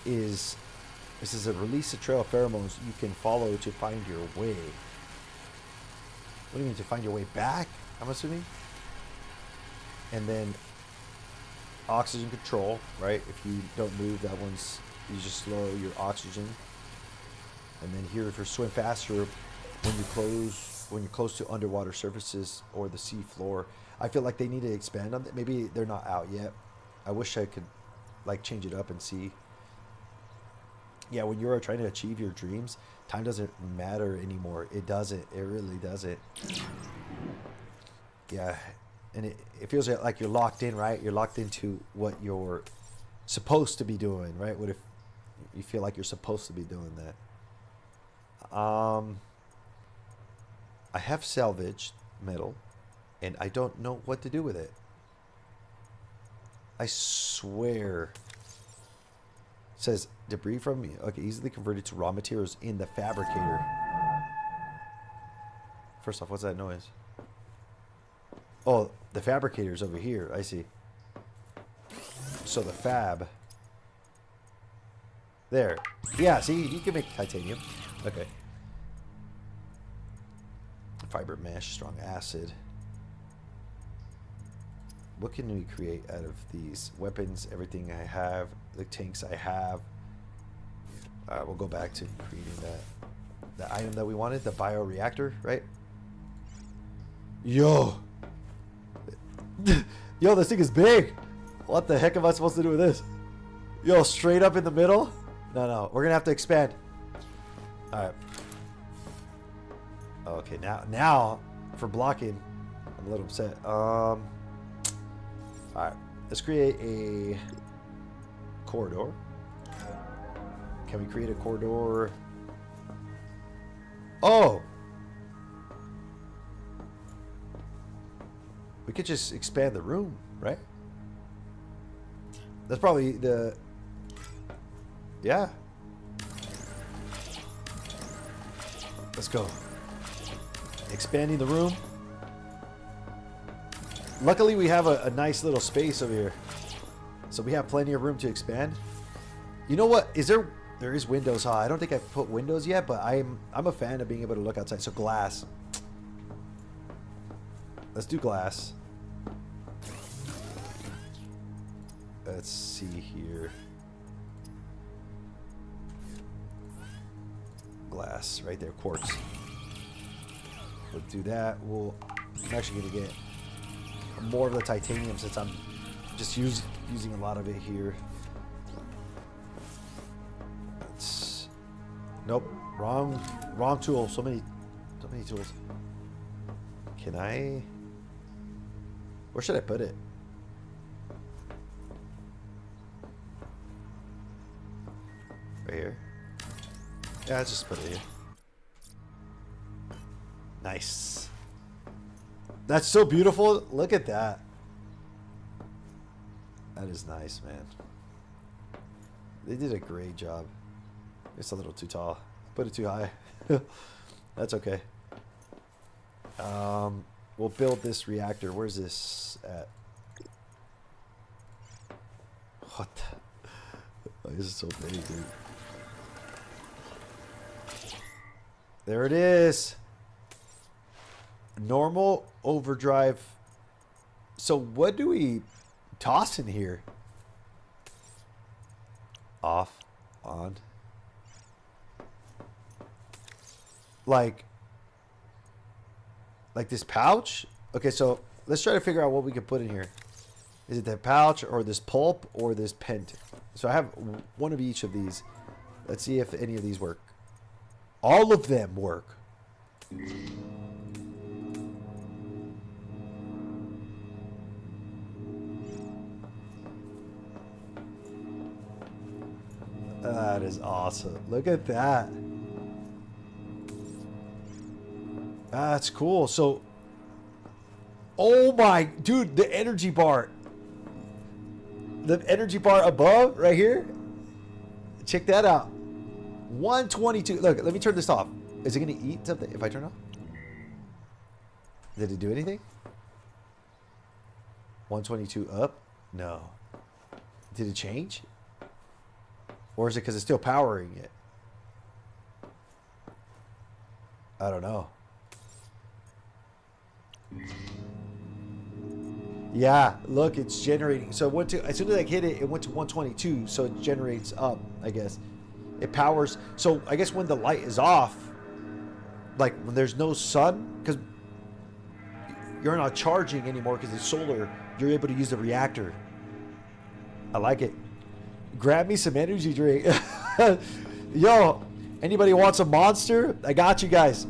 is, this is a release a trail of pheromones you can follow to find your way. What do you mean, to find your way back? I'm assuming. And then oxygen control, right? If you don't move, that one's, you just slow your oxygen. And then here, if you swim faster, when you close when you're close to underwater surfaces or the sea floor. I feel like they need to expand on that. Maybe they're not out yet. I wish I could like change it up and see. Yeah, when you're trying to achieve your dreams, time doesn't matter anymore. It doesn't. It really doesn't. Yeah, and it feels like you're locked in, right? You're locked into what you're supposed to be doing, right? What if you feel like you're supposed to be doing that? I have salvaged metal, and I don't know what to do with it. I swear. It says debris from easily converted to raw materials in the fabricator. First off, what's that noise? Oh, the fabricator's over here. I see. So the fab. There. Yeah, see, you can make titanium. Okay. Fiber mesh, strong acid. What can we create out of these? Weapons, everything I have. The tanks I have. We'll go back to creating the item that we wanted. The bioreactor, right? Yo! Yo, this thing is big! What the heck am I supposed to do with this? Yo, straight up in the middle? No. We're gonna have to expand. Alright. Okay, now, for blocking, I'm a little upset. Alright. Let's create a corridor. Can we create a corridor? Oh! We could just expand the room, right? That's probably the... Yeah. Let's go. Expanding the room. Luckily, we have a nice little space over here. So we have plenty of room to expand. You know what? There is windows, huh? I don't think I've put windows yet, but I'm a fan of being able to look outside. So glass. Let's do glass. Let's see here. Glass right there, quartz. We'll do that. I'm actually gonna get more of the titanium since I'm just using a lot of it here. Nope, wrong tool. So many tools. Can I? Where should I put it? Right here. Yeah, let's just put it here. Nice. That's so beautiful. Look at that. That is nice, man. They did a great job. It's a little too tall. Put it too high. That's okay. We'll build this reactor. Where's this at? What the? Oh, this is so big, dude. There it is. Normal, overdrive. So what do we toss in here? Off, on. Like this pouch? Okay, so let's try to figure out what we can put in here. Is it that pouch or this pulp or this pent? So I have one of each of these. Let's see if any of these work. All of them work. That is awesome. Look at that. That's cool. So, oh my, dude, the energy bar. The energy bar above, right here. Check that out. 122. Look, let me turn this off. Is it going to eat something if I turn it off? Did it do anything? 122 up? No. Did it change? Or is it because it's still powering it? I don't know. Yeah, look, it's generating. So it went to, as soon as I hit it, it went to 122. So it generates up, I guess. It powers. So I guess when the light is off, like when there's no sun, because you're not charging anymore because it's solar, you're able to use the reactor. I like it. Grab me some energy drink. Yo, anybody wants a monster? I got you guys.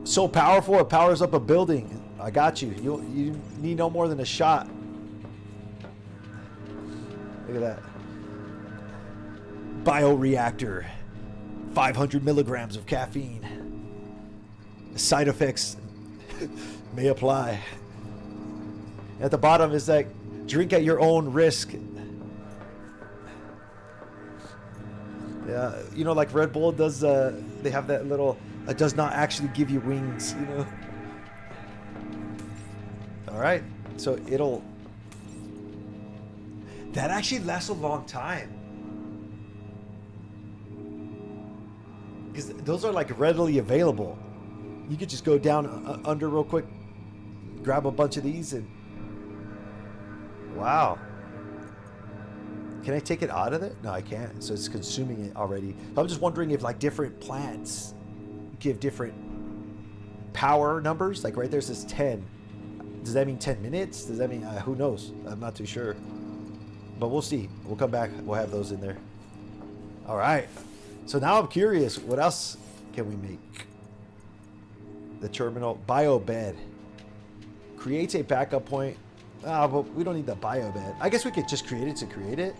So powerful, it powers up a building. I got you. You need no more than a shot. Look at that. Bioreactor. 500 milligrams of caffeine. Side effects may apply. At the bottom is like, drink at your own risk. Yeah, you know, like Red Bull does, they have that little, it does not actually give you wings, you know? All right, so that actually lasts a long time. Because those are like readily available. You could just go down under real quick, grab a bunch of these, and wow. Can I take it out of there? No, I can't. So it's consuming it already. I'm just wondering if like different plants give different power numbers. Like right there says 10. Does that mean 10 minutes? Does that mean, who knows? I'm not too sure. But we'll see. We'll come back. We'll have those in there. All right. So now I'm curious. What else can we make? The terminal. Bio bed. Creates a backup point. Ah, but we don't need the bio bed. I guess we could just create it to create it.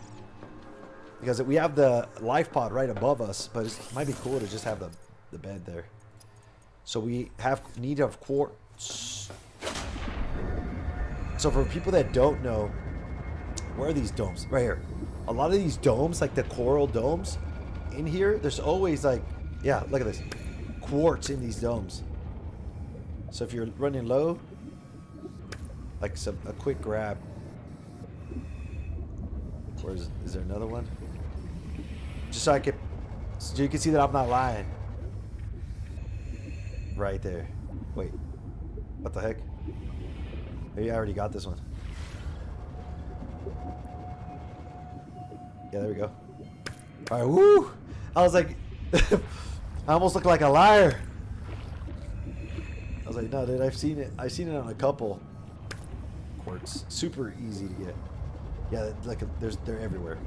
Because we have the life pod right above us. But it might be cool to just have the bed there. So we have need of quartz. So for people that don't know, where are these domes? Right here. A lot of these domes, like the coral domes, in here, there's always like, yeah, look at this. Quartz in these domes. So if you're running low, like a quick grab. Or is there another one? Just so you can see that I'm not lying. Right there. Wait. What the heck? Maybe I already got this one. Yeah, there we go. All right, woo! I was like, I almost look like a liar. I was like, no, dude, I've seen it. I've seen it on a couple. Quartz, super easy to get. Yeah, like they're everywhere.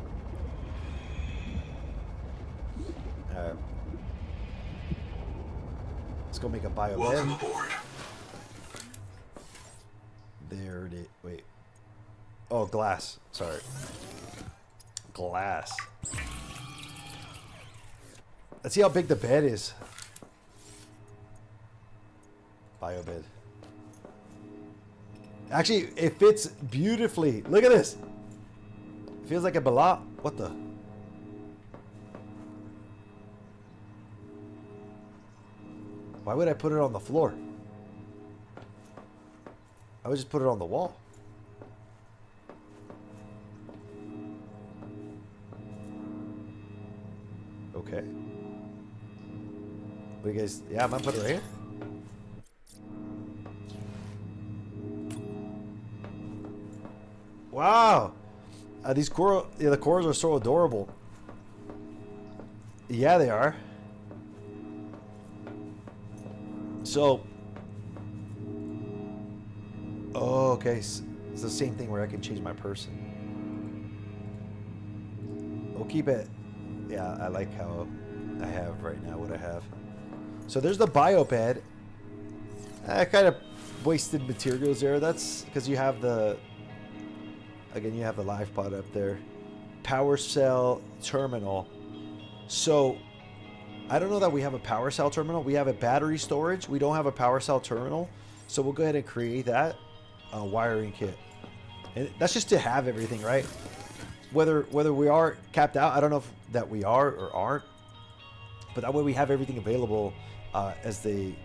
All right, let's go make a bio bed. Welcome aboard. There it is. Wait. Oh, glass. Sorry. Glass. Let's see how big the bed is. Bio bed. Actually, it fits beautifully. Look at this. It feels like a bala. What the? Why would I put it on the floor? I would just put it on the wall. Okay. What do you guys? Yeah, I'm gonna put it right here. Wow. These coral, yeah, the corals are so adorable. Yeah, they are. So. Oh, okay. It's the same thing where I can change my person. We'll keep it. Yeah, I like how I have right now what I have. So there's the bio bed. I kind of wasted materials there. That's because you have the. Again, you have the live pod up there. Power cell terminal. So I don't know that we have a power cell terminal. We have a battery storage. We don't have a power cell terminal. So we'll go ahead and create that wiring kit. And that's just to have everything, right? Whether we are capped out, I don't know if that we are or aren't. But that way we have everything available as they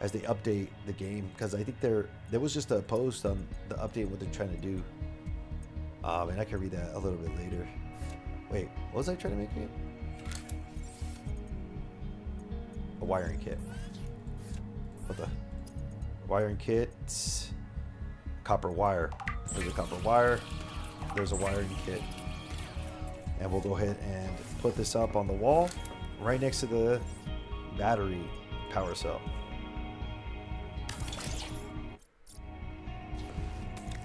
update the game. Because I think there was just a post on the update what they're trying to do. And I can read that a little bit later. Wait, what was I trying to make again? A wiring kit. What the? Wiring kit. Copper wire. There's a copper wire. There's a wiring kit. And we'll go ahead and put this up on the wall right next to the battery power cell.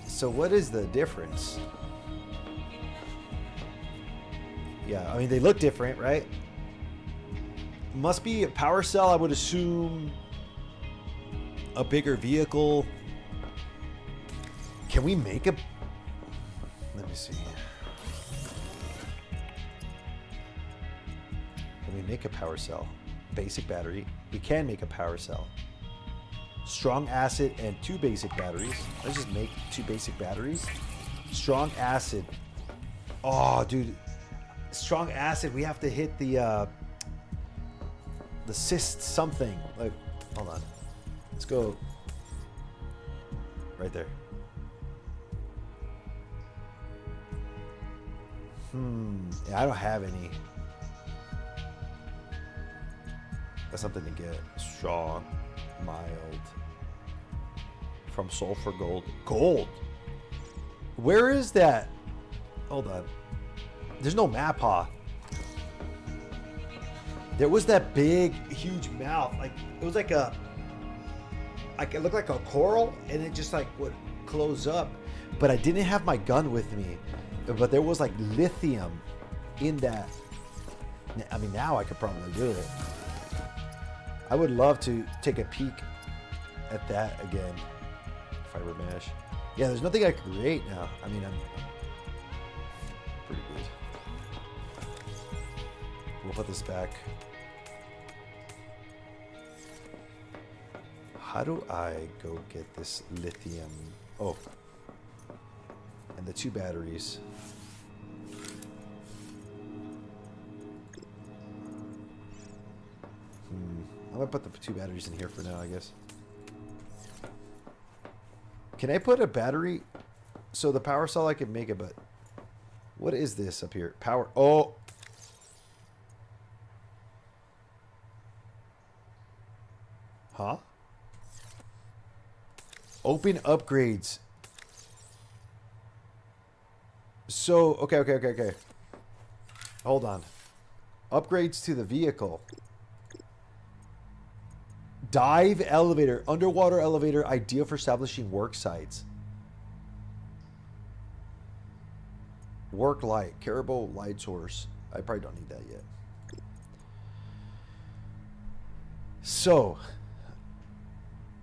So what is the difference? Yeah, I mean, they look different, right? Must be a power cell, I would assume. A bigger vehicle. Can we make a... Let me see. Can we make a power cell? Basic battery. We can make a power cell. Strong acid and 2 basic batteries. Let's just make 2 basic batteries. Strong acid. Oh, dude. Strong acid. We have to hit the cyst something. Like, hold on. Let's go right there. Yeah, I don't have any. That's something to get. Strong, mild. From sulfur gold. Gold? Where is that? Hold on. There's no map, huh? There was that big, huge mouth. Like, it was like a... Like, it looked like a coral, and it just, like, would close up. But I didn't have my gun with me. But there was, like, lithium in that. I mean, now I could probably do it. I would love to take a peek at that again. Fiber mesh. Yeah, there's nothing I can create now. I mean, I'm pretty good. We'll put this back. How do I go get this lithium? Oh. And the 2 batteries. I'm gonna put the 2 batteries in here for now, I guess. Can I put a battery? So the power cell, I can make it, but what is this up here? Power. Oh. Huh? Open upgrades. So, okay. Hold on. Upgrades to the vehicle. Dive elevator. Underwater elevator ideal for establishing work sites. Work light. Caribou light source. I probably don't need that yet. So.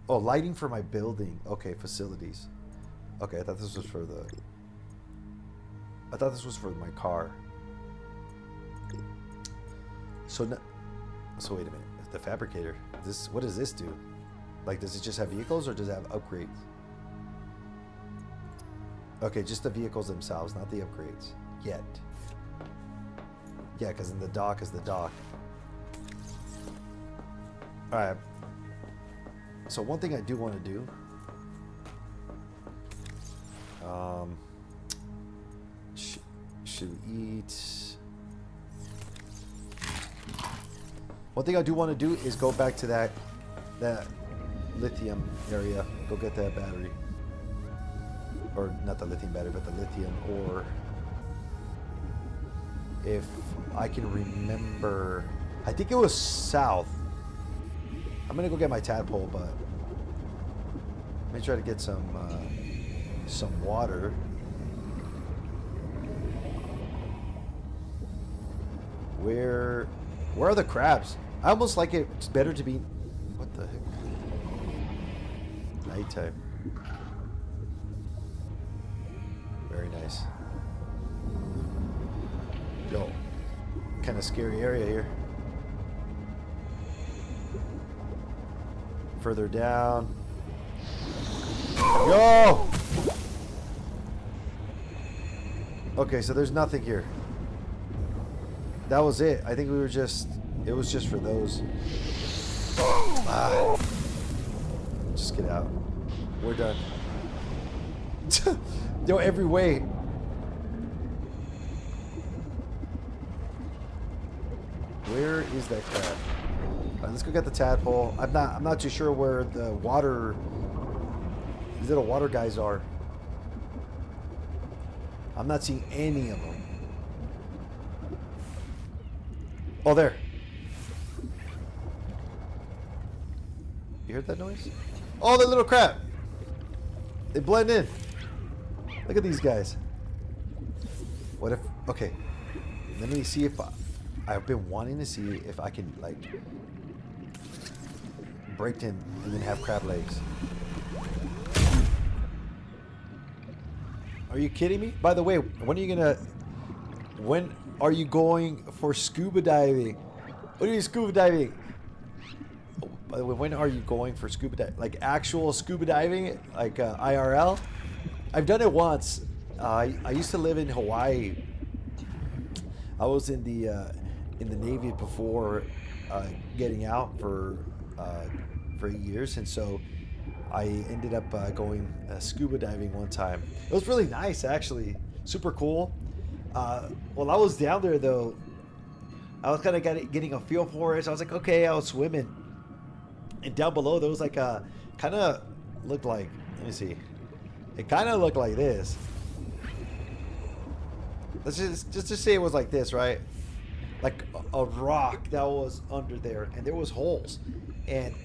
Oh, lighting for my building. Okay, facilities. Okay, I thought this was for the... I thought this was for my car. So, so wait a minute. The fabricator. This, what does this do? Like, does it just have vehicles or does it have upgrades? Okay, just the vehicles themselves, not the upgrades. Yet. Yeah, because in the dock is the dock. Alright. So one thing I do want to do. Should we eat? One thing I do want to do is go back to that lithium area. Go get that battery. Or not the lithium battery, but the lithium ore. If I can remember, I think it was south. I'm gonna go get my tadpole, but let me try to get some water. Where are the crabs? I almost like it. It's better to be. What the heck? Nighttime. Very nice. Yo, kind of scary area here. Further down. Yo! Okay, so there's nothing here. That was it. I think we were just... It was just for those. Ah. Just get out. We're done. Yo, every way. Where is that crab? Alright, let's go get the tadpole. I'm not too sure where the water... These little water guys are. I'm not seeing any of them. Oh, there. You heard that noise? Oh, the little crap. They blend in. Look at these guys. What if... Okay. Let me see if... I've been wanting to see if I can, like... break him and then have crab legs. Are you kidding me? By the way, when are you gonna... When are you going for scuba diving? What are you scuba diving? Oh, by the way, when are you going for scuba diving? Like actual scuba diving? Like IRL? I've done it once. I used to live in Hawaii. I was in the Navy before getting out for 8 years, and so I ended up going scuba diving one time. It was really nice, actually. Super cool. While I was down there, though, I was kind of getting a feel for it. So I was like, okay, I was swimming. And down below, there was like a... Kind of looked like... Let me see. It kind of looked like this. Let's just say it was like this, right? Like a rock that was under there. And there was holes. And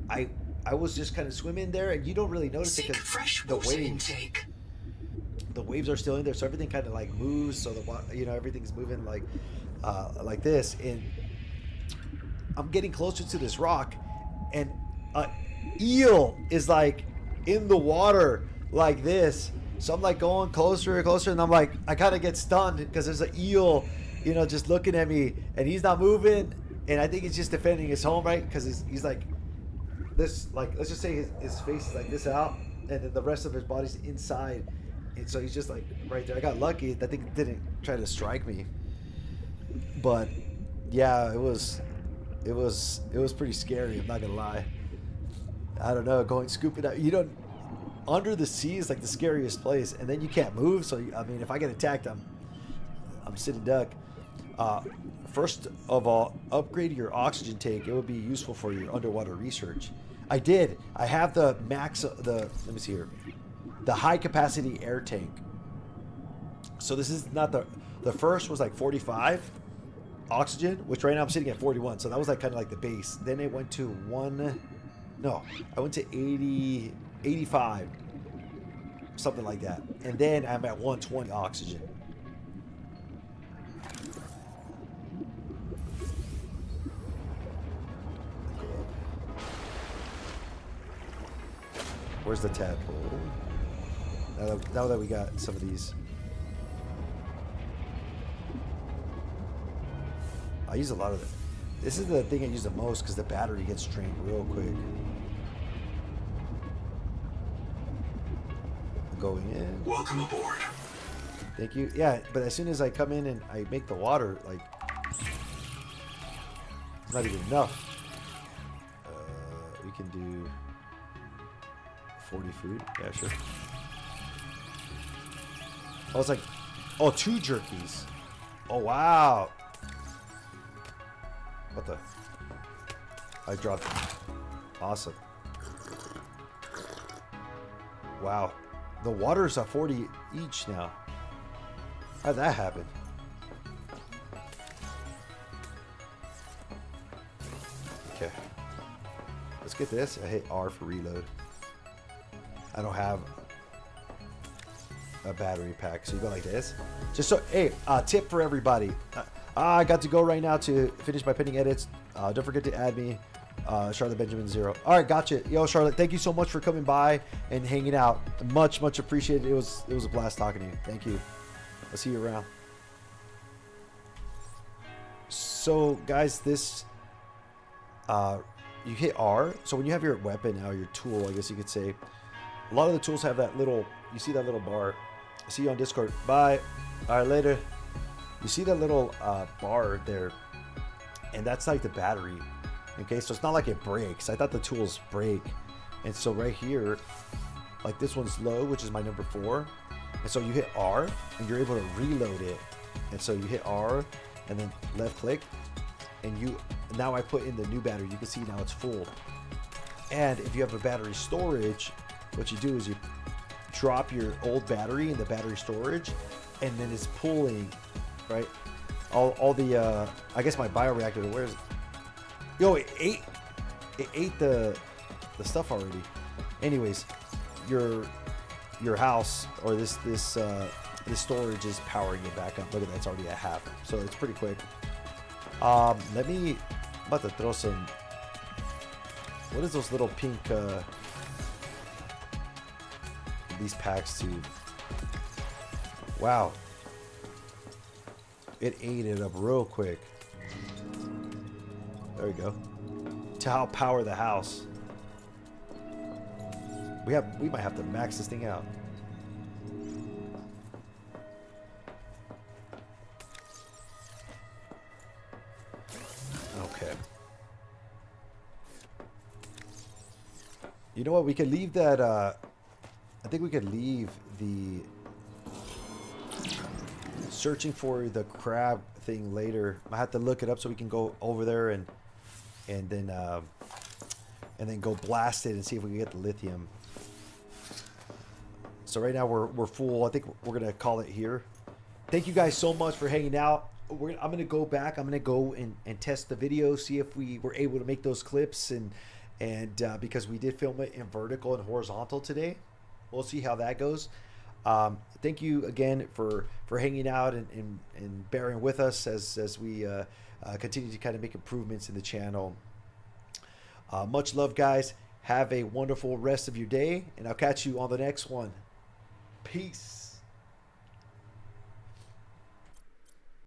I was just kind of swimming there. And you don't really notice it because the waves... The waves are still in there, so everything kind of like moves. So everything's moving like this, and I'm getting closer to this rock, and a eel is like in the water like this. So I'm like going closer and closer, and I'm like, I kind of get stunned because there's an eel, just looking at me, and he's not moving, and I think he's just defending his home, right? Because he's like this, like let's just say his face is like this out, and then the rest of his body's inside. And so he's just like right there. I got lucky. That thing didn't try to strike me. But yeah, it was pretty scary. I'm not gonna lie. I don't know. Going scuba diving, under the sea is like the scariest place, and then you can't move. So I mean, if I get attacked, I'm sitting duck. First of all, upgrade your oxygen tank. It would be useful for your underwater research. I did. I have the max. Let me see here. The high capacity air tank. So this is not the first was like 45 oxygen, which right now I'm sitting at 41. So that was like kind of like the base. Then it went to I went to 80, 85, something like that. And then I'm at 120 oxygen. Where's the tadpole? Now that we got some of these. I use a lot of it. This is the thing I use the most because the battery gets drained real quick. Going in. Welcome aboard. Thank you. Yeah, but as soon as I come in and I make the water, like, it's not even enough. We can do 40 food. Yeah, sure. I was like, oh, 2 jerkies. Oh, wow. What the? I dropped it. Awesome. Wow. The water's at 40 each now. How'd that happen? Okay. Let's get this. I hit R for reload. I don't have a battery pack, so you go like this. Just so, hey, tip for everybody. I got to go right now to finish my pending edits. Don't forget to add me, Charlotte Benjamin 0. All right, gotcha. Yo, Charlotte, thank you so much for coming by and hanging out. Much appreciated. It was a blast talking to you. Thank you. I'll see you around. So, guys, this you hit R. So when you have your weapon now, your tool, I guess you could say, a lot of the tools have that little. You see that little bar. See you on Discord. Bye. All right, later. You see that little bar there, and that's like the battery. Okay, so it's not like it breaks. I thought the tools break, and so right here, like this one's low, which is my number 4, and so you hit R, and you're able to reload it. And so you hit R, and then left click, and now I put in the new battery. You can see now it's full. And if you have a battery storage, what you do is you drop your old battery in the battery storage, and then it's pulling, right? All the I guess my bioreactor. Where's? Yo, it ate the. the stuff already. Anyways, your house or this storage is powering it back up. Look at that, it's already at half, so it's pretty quick. I'm about to throw some. What is those little pink? These packs too. Wow. It ate it up real quick. There we go. To help power the house. We might have to max this thing out. Okay. You know what? We could leave that. I think we could leave the searching for the crab thing later. I have to look it up so we can go over there and then go blast it and see if we can get the lithium. So right now we're full. I think we're gonna call it here. Thank you guys so much for hanging out. I'm gonna go back. I'm gonna go and test the video, see if we were able to make those clips and because we did film it in vertical and horizontal today. We'll see how that goes. Thank you again for hanging out and bearing with us as we continue to kind of make improvements in the channel. Much love, guys. Have a wonderful rest of your day, and I'll catch you on the next one. Peace.